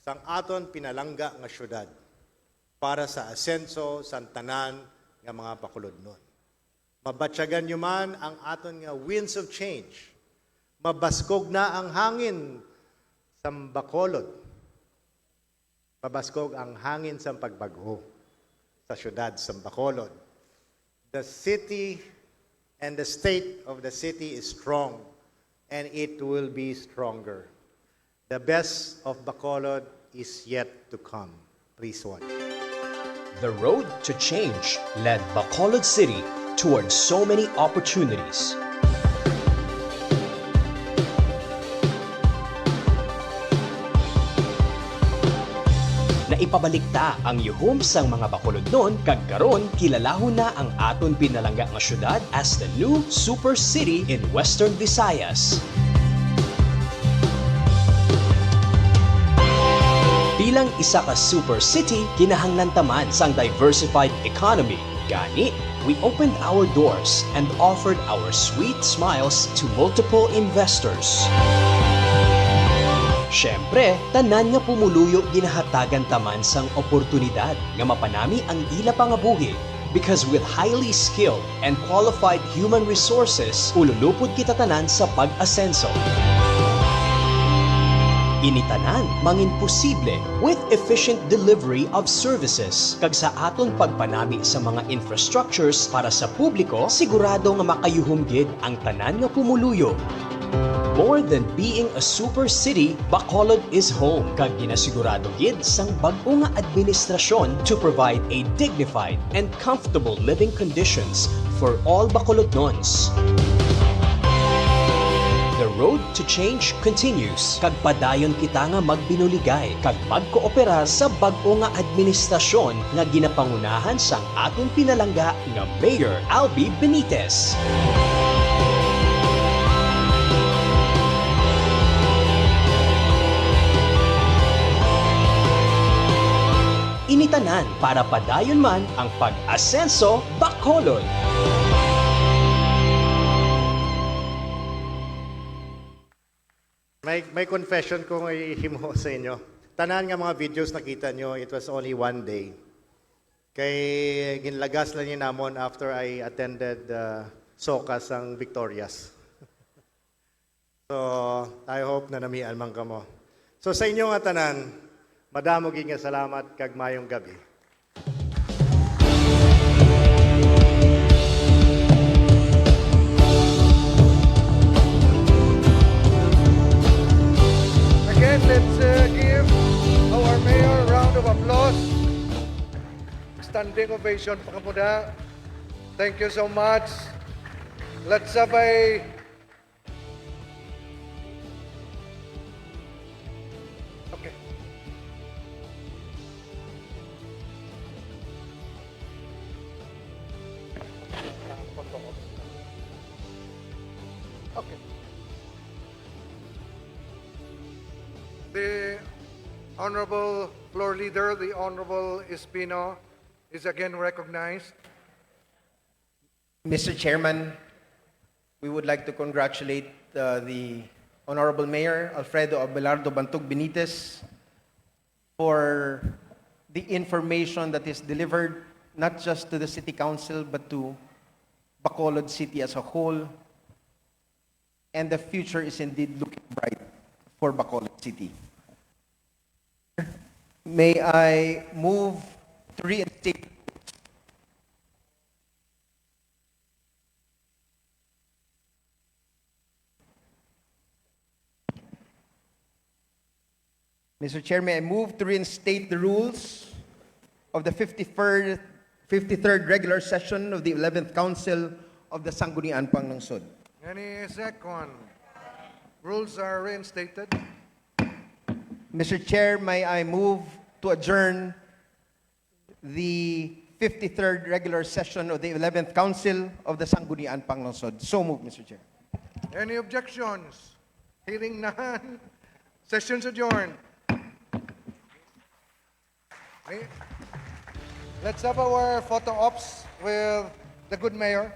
G: sang aton pinalangga nga syudad, para sa asenso sang tanan nga mga Bacolod nun. Mabatyagan nyo man ang aton nga winds of change. Mabaskog na ang hangin sa Bacolod. Mabaskog ang hangin sa pagbago sa syudad sa Bacolod. The city and the state of the city is strong, and it will be stronger. The best of Bacolod is yet to come. Please watch.
H: The road to change led Bacolod City towards so many opportunities. Naipabalikta ang yuhom sang mga Bacolod noon, kag karon kilalahon na ang aton pinalangga nga syudad as the new super city in Western Visayas. Bilang isa ka super city, kinahanglan taman sang diversified economy. Gani, we opened our doors and offered our sweet smiles to multiple investors. Siyempre, tanan nga pumuluyo ginahatagan taman sang oportunidad nga mapanami ang ila pangabuhi, because with highly skilled and qualified human resources, ululupod kita tanan sa pag-asenso. Initanan, mangin posible with efficient delivery of services. Kag sa aton pagpanami sa mga infrastructures para sa publiko, sigurado nga makayuhumgid ang tanan nga pumuluyo. More than being a super city, Bacolod is home. Kag ginasigurado gid sang bag-o nga administrasyon to provide a dignified and comfortable living conditions for all Bacolodnons. The road to change continues. Kag padayon kita nga magbinuligay kag magkooperar sa bag-o nga administrasyon nga ginapangunahan sang aton pinalangga nga Mayor Albee Benitez. Initanan para padayon man ang pag-asenso Bacolod.
G: May confession kong ihimo sa inyo. Tanan nga mga videos nakita nyo, it was only one day. Kay ginlagas lang yun namon after I attended Sokas ang Victorias. So, I hope na namian man kamo. So sa inyo nga tanan, madamo nga salamat kag mayong gabi.
E: Again, let's give our mayor a round of applause. Standing ovation, pakamuda. Thank you so much. Let's have a... Okay. Okay. The Honorable Floor Leader, the Honorable Espino, is again recognized.
F: Mr. Chairman, we would like to congratulate the Honorable Mayor Alfredo Abelardo Bantug Benitez for the information that is delivered not just to the City Council but to Bacolod City as a whole. And the future is indeed looking bright for Bacolod City. May I move to reinstate Mr. Chair, may I move to reinstate the rules of the 53rd regular session of the 11th Council of the Sangguniang Panglungsod.
E: Any second? Rules are reinstated.
F: Mr. Chair, may I move to adjourn the 53rd regular session of the 11th Council of the Sangguniang Panglungsod. So moved, Mr. Chair.
E: Any objections? Hearing none. Sessions adjourned. Okay. Let's have our photo ops with the good mayor.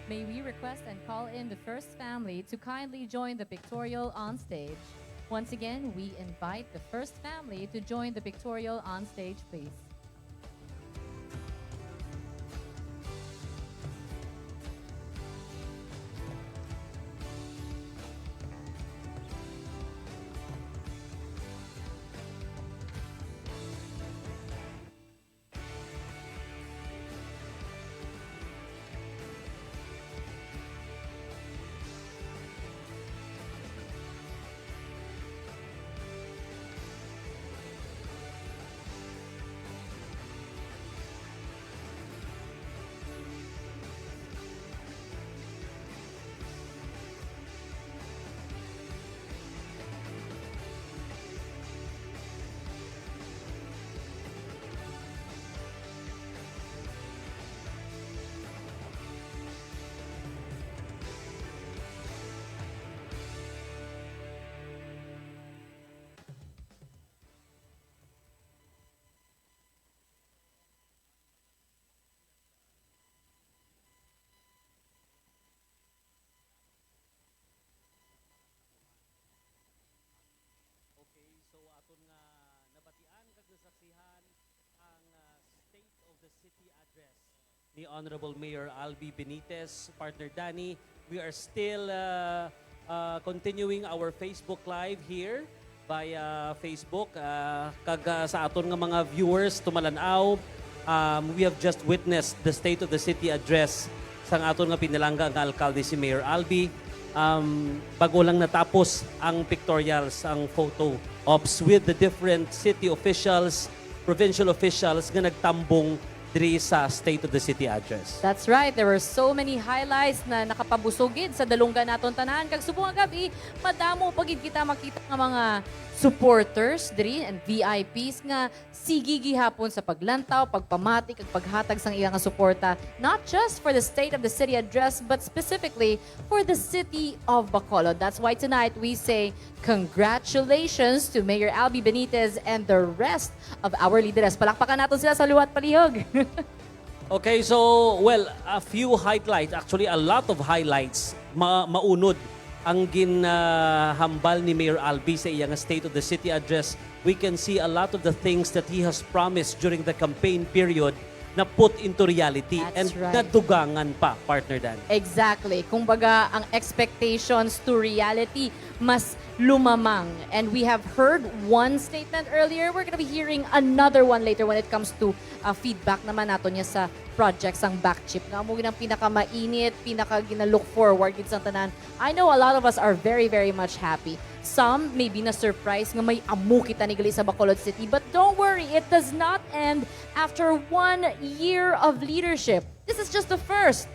B: May we request and call in the first family to kindly join the pictorial on stage. Once again, we invite the first family to join the pictorial on stage, please.
A: ni Honorable Mayor Albee Benitez, partner Danny. We are still continuing our Facebook Live here via Facebook. Sa aton nga mga viewers, tumalanaw, we have just witnessed the State of the City address sa aton nga pinalangga nga alkalde si Mayor Albee. Bago lang natapos ang pictorials, ang photo ops with the different city officials, provincial officials nga nagtambong diri sa State of the City address.
B: That's right. There were so many highlights na nakapabusugid sa dalunggan naton tanan. Kag subong nga gabi, madamo pagid kita makita nga mga supporters diri and VIPs nga sige gihapon sa paglantaw, pagpamati kag paghatag sang ilang suporta, not just for the State of the City address but specifically for the city of Bacolod. That's why tonight we say congratulations to Mayor Albee Benitez and the rest of our leaders. Palakpakan natin sila sa luwat palihog.
A: Okay, so, well, a few highlights, actually a lot of highlights, maunod ang ginhambal ni Mayor Albee sa iyang State of the City address. We can see a lot of the things that he has promised during the campaign period na put into reality.
B: That's
A: and
B: right.
A: nadugangan pa, partner Dan.
B: Exactly. Kumbaga, ang expectations to reality mas lumamang. And we have heard one statement earlier. We're gonna be hearing another one later when it comes to feedback naman nato niya sa projects ang backchip. Nga mo ginang pinakamainit, pinaka-gina-look forward gid sa tanan. I know a lot of us are very, very much happy. Some may be na-surprise nga may amu kita ni gali sa Bacolod City. But don't worry, it does not end after 1 year of leadership. This is just the first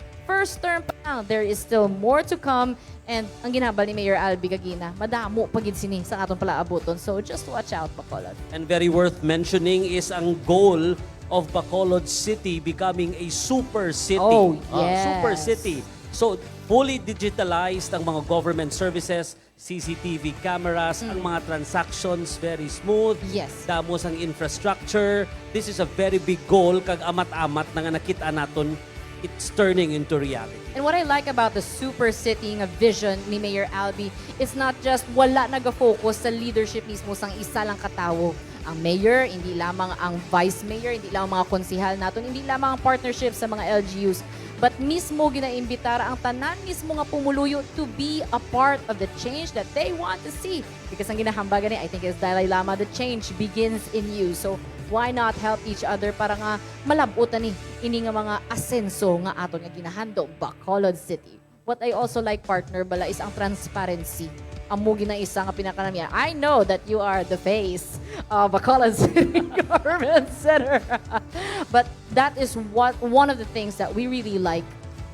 B: term pa lang. There is still more to come. And ang ginhabal ni Mayor Albee kagina, madamo pagid sini sa aton pala abuton. So just watch out, Bacolod.
A: And very worth mentioning is ang goal of Bacolod City becoming a super city.
B: Oh, yes.
A: Super city. So, fully digitalized ang mga government services, CCTV cameras, ang mga transactions very smooth.
B: Yes.
A: Damos ang infrastructure. This is a very big goal kag amat-amat na nga nakita naton it's turning into reality.
B: And what I like about the super city nga vision ni Mayor Albee, it's not just wala nag-focus sa leadership mismo sang isa lang katawo. Ang mayor, hindi lamang ang vice mayor, hindi lamang mga konsihal naton, hindi lamang ang partnership sa mga LGUs, but mismo ginaimbitara ang tanan mismo nga pumuluyo to be a part of the change that they want to see. Because ang ginahambagan ni, I think is Dalai Lama, the change begins in you. So why not help each other para nga malabutan ni ini nga mga asenso nga aton nga ginahandog Bacolod City. What I also like, partner bala, is ang transparency. Amo gina isa nga pinakanamiya. I know that you are the face of Bacolod City Government Center. But that is one of the things that we really like.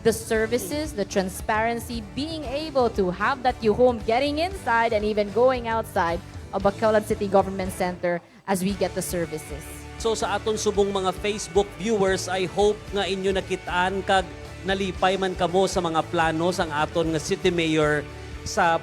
B: The services, the transparency, being able to have that you home, getting inside and even going outside of Bacolod City Government Center as we get the services.
A: So sa aton subong mga Facebook viewers, I hope nga inyo nakitaan kag nalipay man kamo sa mga plano sang aton nga city mayor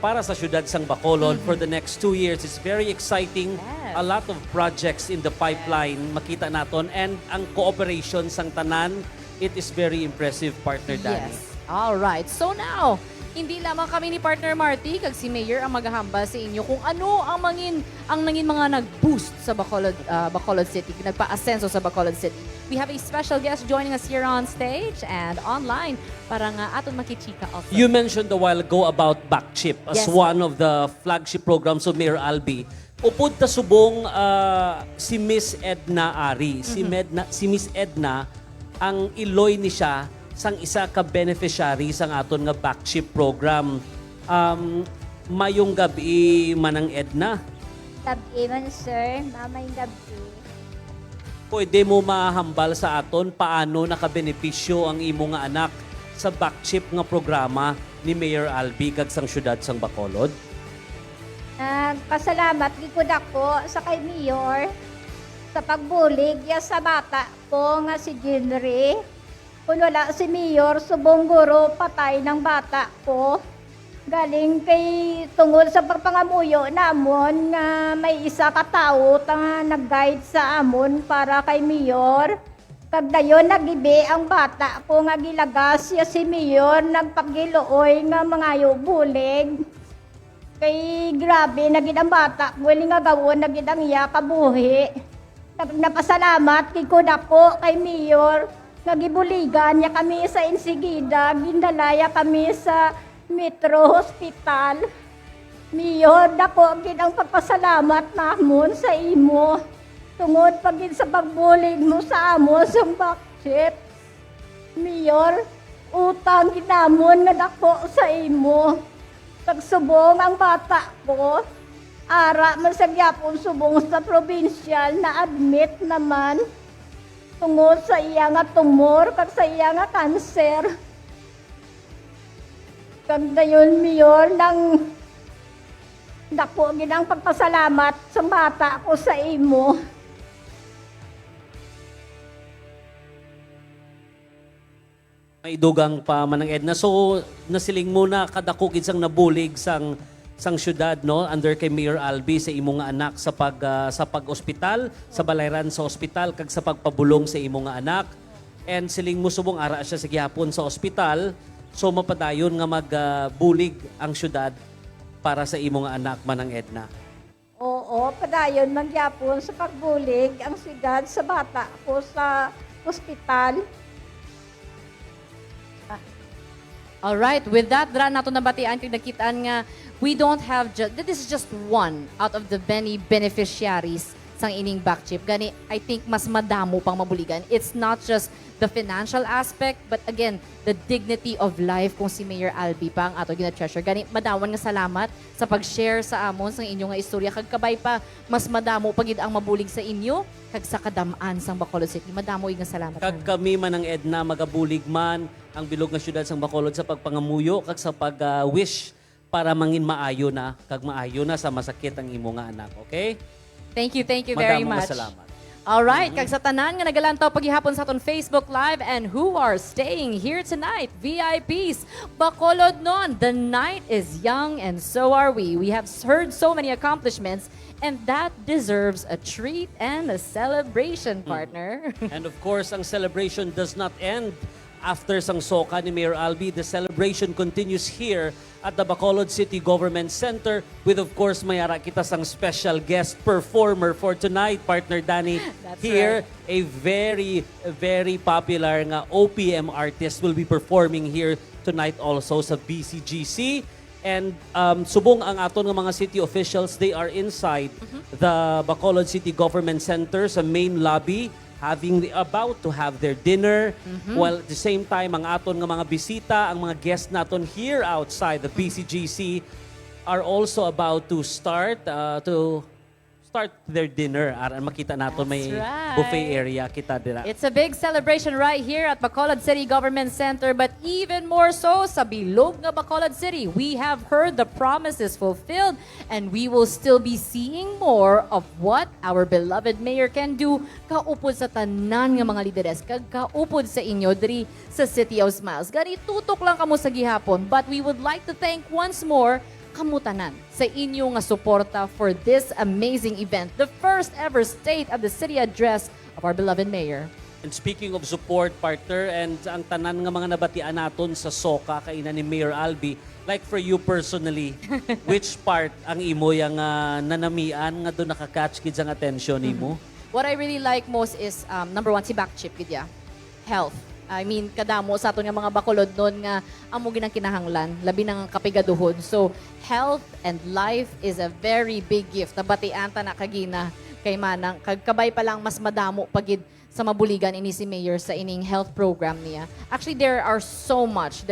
A: para sa syudad sang Bacolod for the next 2 years. It's very exciting.
B: Yes.
A: A lot of projects in the pipeline makita naton, and ang cooperation sang tanan, it is very impressive, partner Danny.
B: Yes. All right. So now, hindi lamang kami ni partner Marty kag si Mayor ang maghahamba sa inyo kung ano ang nangin mga nag-boost sa Bacolod City, nagpa-asenso sa Bacolod City. We have a special guest joining us here on stage and online para nga aton makichika also.
A: You mentioned a while ago about Backchip as
B: Yes.
A: one of the flagship programs of Mayor Albee. Upod ta subong si Miss Edna Ari. Si Miss Edna, ang iloy ni siya sang isa ka beneficiary sang aton nga Backchip program. Mayong gabi manang Edna.
L: Gabi man, sir. Mamay gabi.
A: Pwede mo mahambal sa aton paano nakabenepisyo ang imo nga anak sa Backchip nga programa ni Mayor Albee kag sang syudad sang Bacolod?
L: Pasalamat gikud ako sa kay Mayor sa pagbulig ya sa bata ko nga si Jinri. Kung wala si Mayor, subong guro patay ng bata ko. Galing kay tungod sa pagpangamuyo namon nga may isa ka tawo nga nag-guide sa amon para kay Mayor. Kag dayon nagibi ang bata ko nga gilagas ya si Mayor nagpagilooy nga mangayo bulig. Kay grabe nagid ang bata ko nga gawon nagid ang iya kabuhi. Napasalamat kay ko kay Mayor Nagibuligan niya kami sa Insigida, ginalaya kami sa Metro Hospital. Mayor, dako gid ang pagpasalamat namon sa imo. Tungod pagid sa pagbulig mo sa amo sa backship. Mayor, utang ginamon nga dako sa imo. Tagsubong ang bata ko. Ara man sa gyapon subong sa provincial na admit naman. Tungod sa iya nga tumor, kag sa iya nga cancer. Kag dayon, Mayor, nang dako gid ang pagpasalamat sa bata ko sa imo.
A: May dugang pa manang Edna. So, nasiling mo na kadako gid sang nabulig sang syudad, no, under kay Mayor Albee sa imong nga anak sa pag-ospital, sa balayran sa ospital kag sa pagpabulong sa imong nga anak. And siling mo subong ara siya sa gihapon sa ospital, so mapadayon nga magbulig ang syudad para sa imong nga anak manang Edna.
L: Oo, padayon magyapon sa pagbulig ang sigad sa bata ko sa ospital.
B: Alright, with that, dra nato nabatian kay nakitaan nga we don't have this is just one out of the many beneficiaries sang ining back chip. Gani, I think mas madamo pang mabuligan. It's not just the financial aspect, but again, the dignity of life kung si Mayor Albee pa ang ato gina-treasure. Gani, madawan nga salamat sa pag-share sa amon sang inyo nga istorya. Kag kabay pa, mas madamo pagid ang mabulig sa inyo kag sa kadamaan sang Bacolod City. Madamo nga salamat.
A: Kag kami manang Edna magabulig man ang bilog nga syudad sang Bacolod sa pagpangamuyo kag sa pag-wish para mangin maayo na kag maayo na sa masakit ang imo nga anak. Okay?
B: Thank you very
A: Madamo
B: much.
A: nga salamat.
B: Alright, kag sa tanan nga nagalantaw paghihapon sa aton Facebook Live and who are staying here tonight, VIPs, Bacolod non, the night is young and so are we. We have heard so many accomplishments and that deserves a treat and a celebration, partner.
A: And of course, ang celebration does not end after sang soka ni Mayor Albee. The celebration continues here at the Bacolod City Government Center with, of course, mayara kita sang special guest performer for tonight, partner Danny.
B: That's
A: Here,
B: right.
A: a very popular nga OPM artist will be performing here tonight also sa BCGC. And subong ang aton nga mga city officials, they are inside the Bacolod City Government Center sa main lobby, about to have their dinner, while at the same time, ang aton nga mga bisita, ang mga guests naton here outside the BCGC are also about to start their dinner. Aran makita naton may
B: right.
A: buffet area kita dira.
B: It's a big celebration right here at Bacolod City Government Center, but even more so sa bilog nga Bacolod City. We have heard the promises fulfilled and we will still be seeing more of what our beloved mayor can do kaupod sa tanan nga mga lideres, kag kaupod sa inyo diri sa City of Smiles. Gani tutok lang kamo sa gihapon, but we would like to thank once more kamutanan sa inyo nga suporta for this amazing event, the first ever State of the City address of our beloved mayor.
A: And speaking of support, partner, and ang tanan nga mga nabatian naton sa soka kainan ni Mayor Albee, like for you personally, which part ang imo yang nanamian nga doon nakakatch kids ang attention nimo?
B: What I really like most is number one, si Backchip gidya. Health. I mean, kadamo sa aton nga mga Bacolod nun nga amo ginang kinahanglan, labi nang kapigaduhon. So, health and life is a very big gift. Nabatian ta na kagina kay manang kagkabay pa lang mas madamo pagid sa mabuligan ini si Mayor sa ining health program niya. Actually, there are so much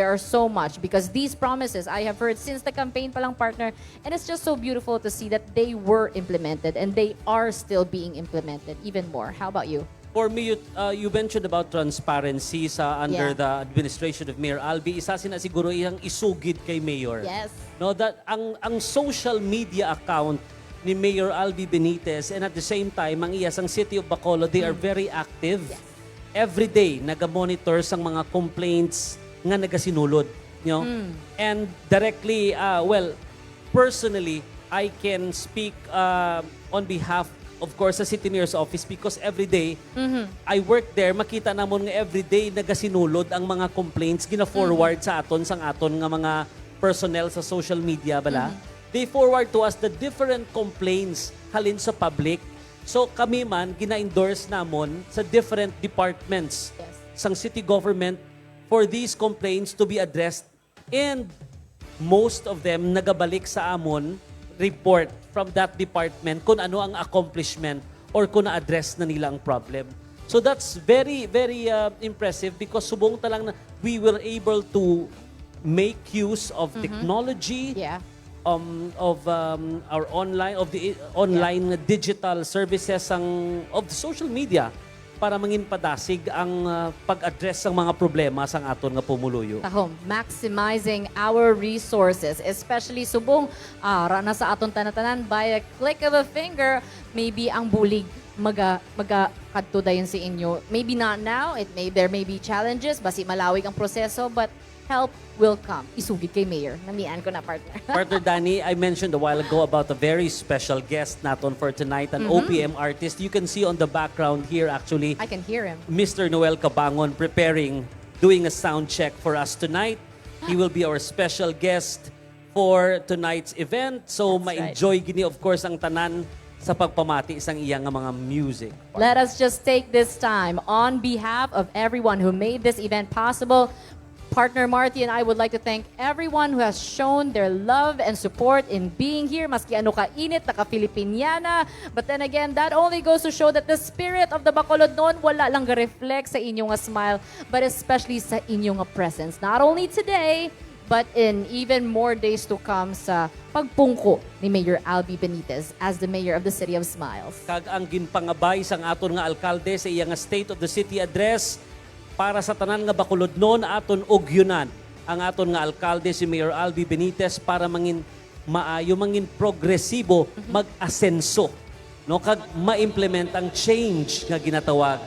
B: because these promises I have heard since the campaign pa lang, partner, and it's just so beautiful to see that they were implemented and they are still being implemented even more. How about you?
A: For me, you mentioned about transparency sa under the administration of Mayor Albee. Isa sina siguro iyang isugid kay Mayor.
B: Yes.
A: No, that ang social media account ni Mayor Albee Benitez and at the same time ang iyas ang City of Bacolod, they are very active.
B: Yes.
A: Every day naga-monitor sang mga complaints nga nagasinulod, you know? And directly personally I can speak on behalf of course sa City Mayor's office because every day I work there, makita namon nga every day nagasinulod ang mga complaints gina-forward sa aton sang aton nga mga personnel sa social media bala. They forward to us the different complaints halin sa public. So kami man gina-endorse namon sa different departments sang city government for these complaints to be addressed, and most of them nagabalik sa amon report from that department kung ano ang accomplishment or kung na-address na nila ang problem. So that's very, very impressive because subong talang na we were able to make use of technology,
B: Yeah.
A: our online, of the online digital services of the social media para mangin padasig ang pag-address ng mga problema sang aton nga pumuluyo.
B: Tahom, maximizing our resources, especially subong rana sa aton tanatanan by a click of a finger, maybe ang bulig kadto dayon sa inyo. Maybe not now, there may be challenges, basi malawig ang proseso, but help will come. Isugid kay Mayor. Namian ko na, partner.
A: Partner Danny, I mentioned a while ago about a very special guest naton for tonight, an OPM artist. You can see on the background here actually,
B: I can hear him.
A: Mr. Noel Cabangon doing a sound check for us tonight. He will be our special guest for tonight's event. So
B: That's right.
A: ma-enjoy gini of course ang tanan sa pagpamati isang iyang nga mga music.
B: Let us just take this time on behalf of everyone who made this event possible. Partner Marty and I would like to thank everyone who has shown their love and support in being here, maski ano ka-init, naka-Filipiniana. But then again, that only goes to show that the spirit of the Bacolod noon wala lang ga-reflect sa inyong smile, but especially sa inyong presence. Not only today, but in even more days to come sa pagpungko ni Mayor Albee Benitez as the Mayor of the City of Smiles.
A: Kag ang ginpangabay sang aton nga alkalde sa iyang State of the City address, para sa tanan nga Bacolod noon aton ugyunan ang aton nga alkalde si Mayor Albee Benitez para mangin maayo, mangin progresibo, mag-asenso, no, kag ma-implement ang change nga ginatawag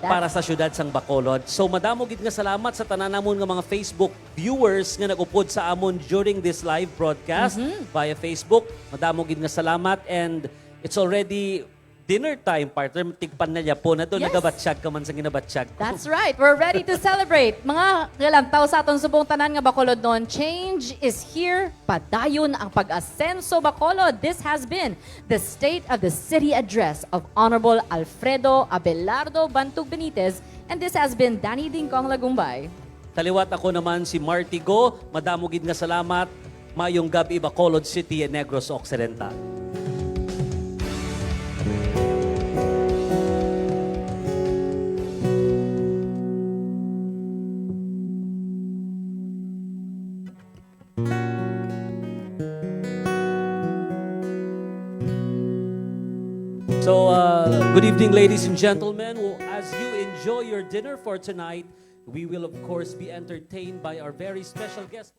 A: para sa syudad sang Bacolod. So madamo gid nga salamat sa tanan namon nga mga Facebook viewers nga nag-upod sa amon during this live broadcast via Facebook. Madamo gid nga salamat, and it's already dinner time, partner. Tigpan na niya po na doon.
B: Yes.
A: Nagabatsyag ka man sa ginabatsyag.
B: That's right. We're ready to celebrate. Mga galantaw sa atong subong tanan nga Bacolod noon. Change is here. Padayon ang pag-asenso Bacolod. This has been the State of the City Address of Honorable Alfredo Abelardo Bantug Benitez. And this has been Danny Dingkong Lagumbay.
A: Taliwat ako naman si Marty Go. Madamo gid nga salamat. Mayong gabi Bacolod City and Negros Occidental. So, good evening, ladies and gentlemen. Well, as you enjoy your dinner for tonight, we will, of course, be entertained by our very special guest.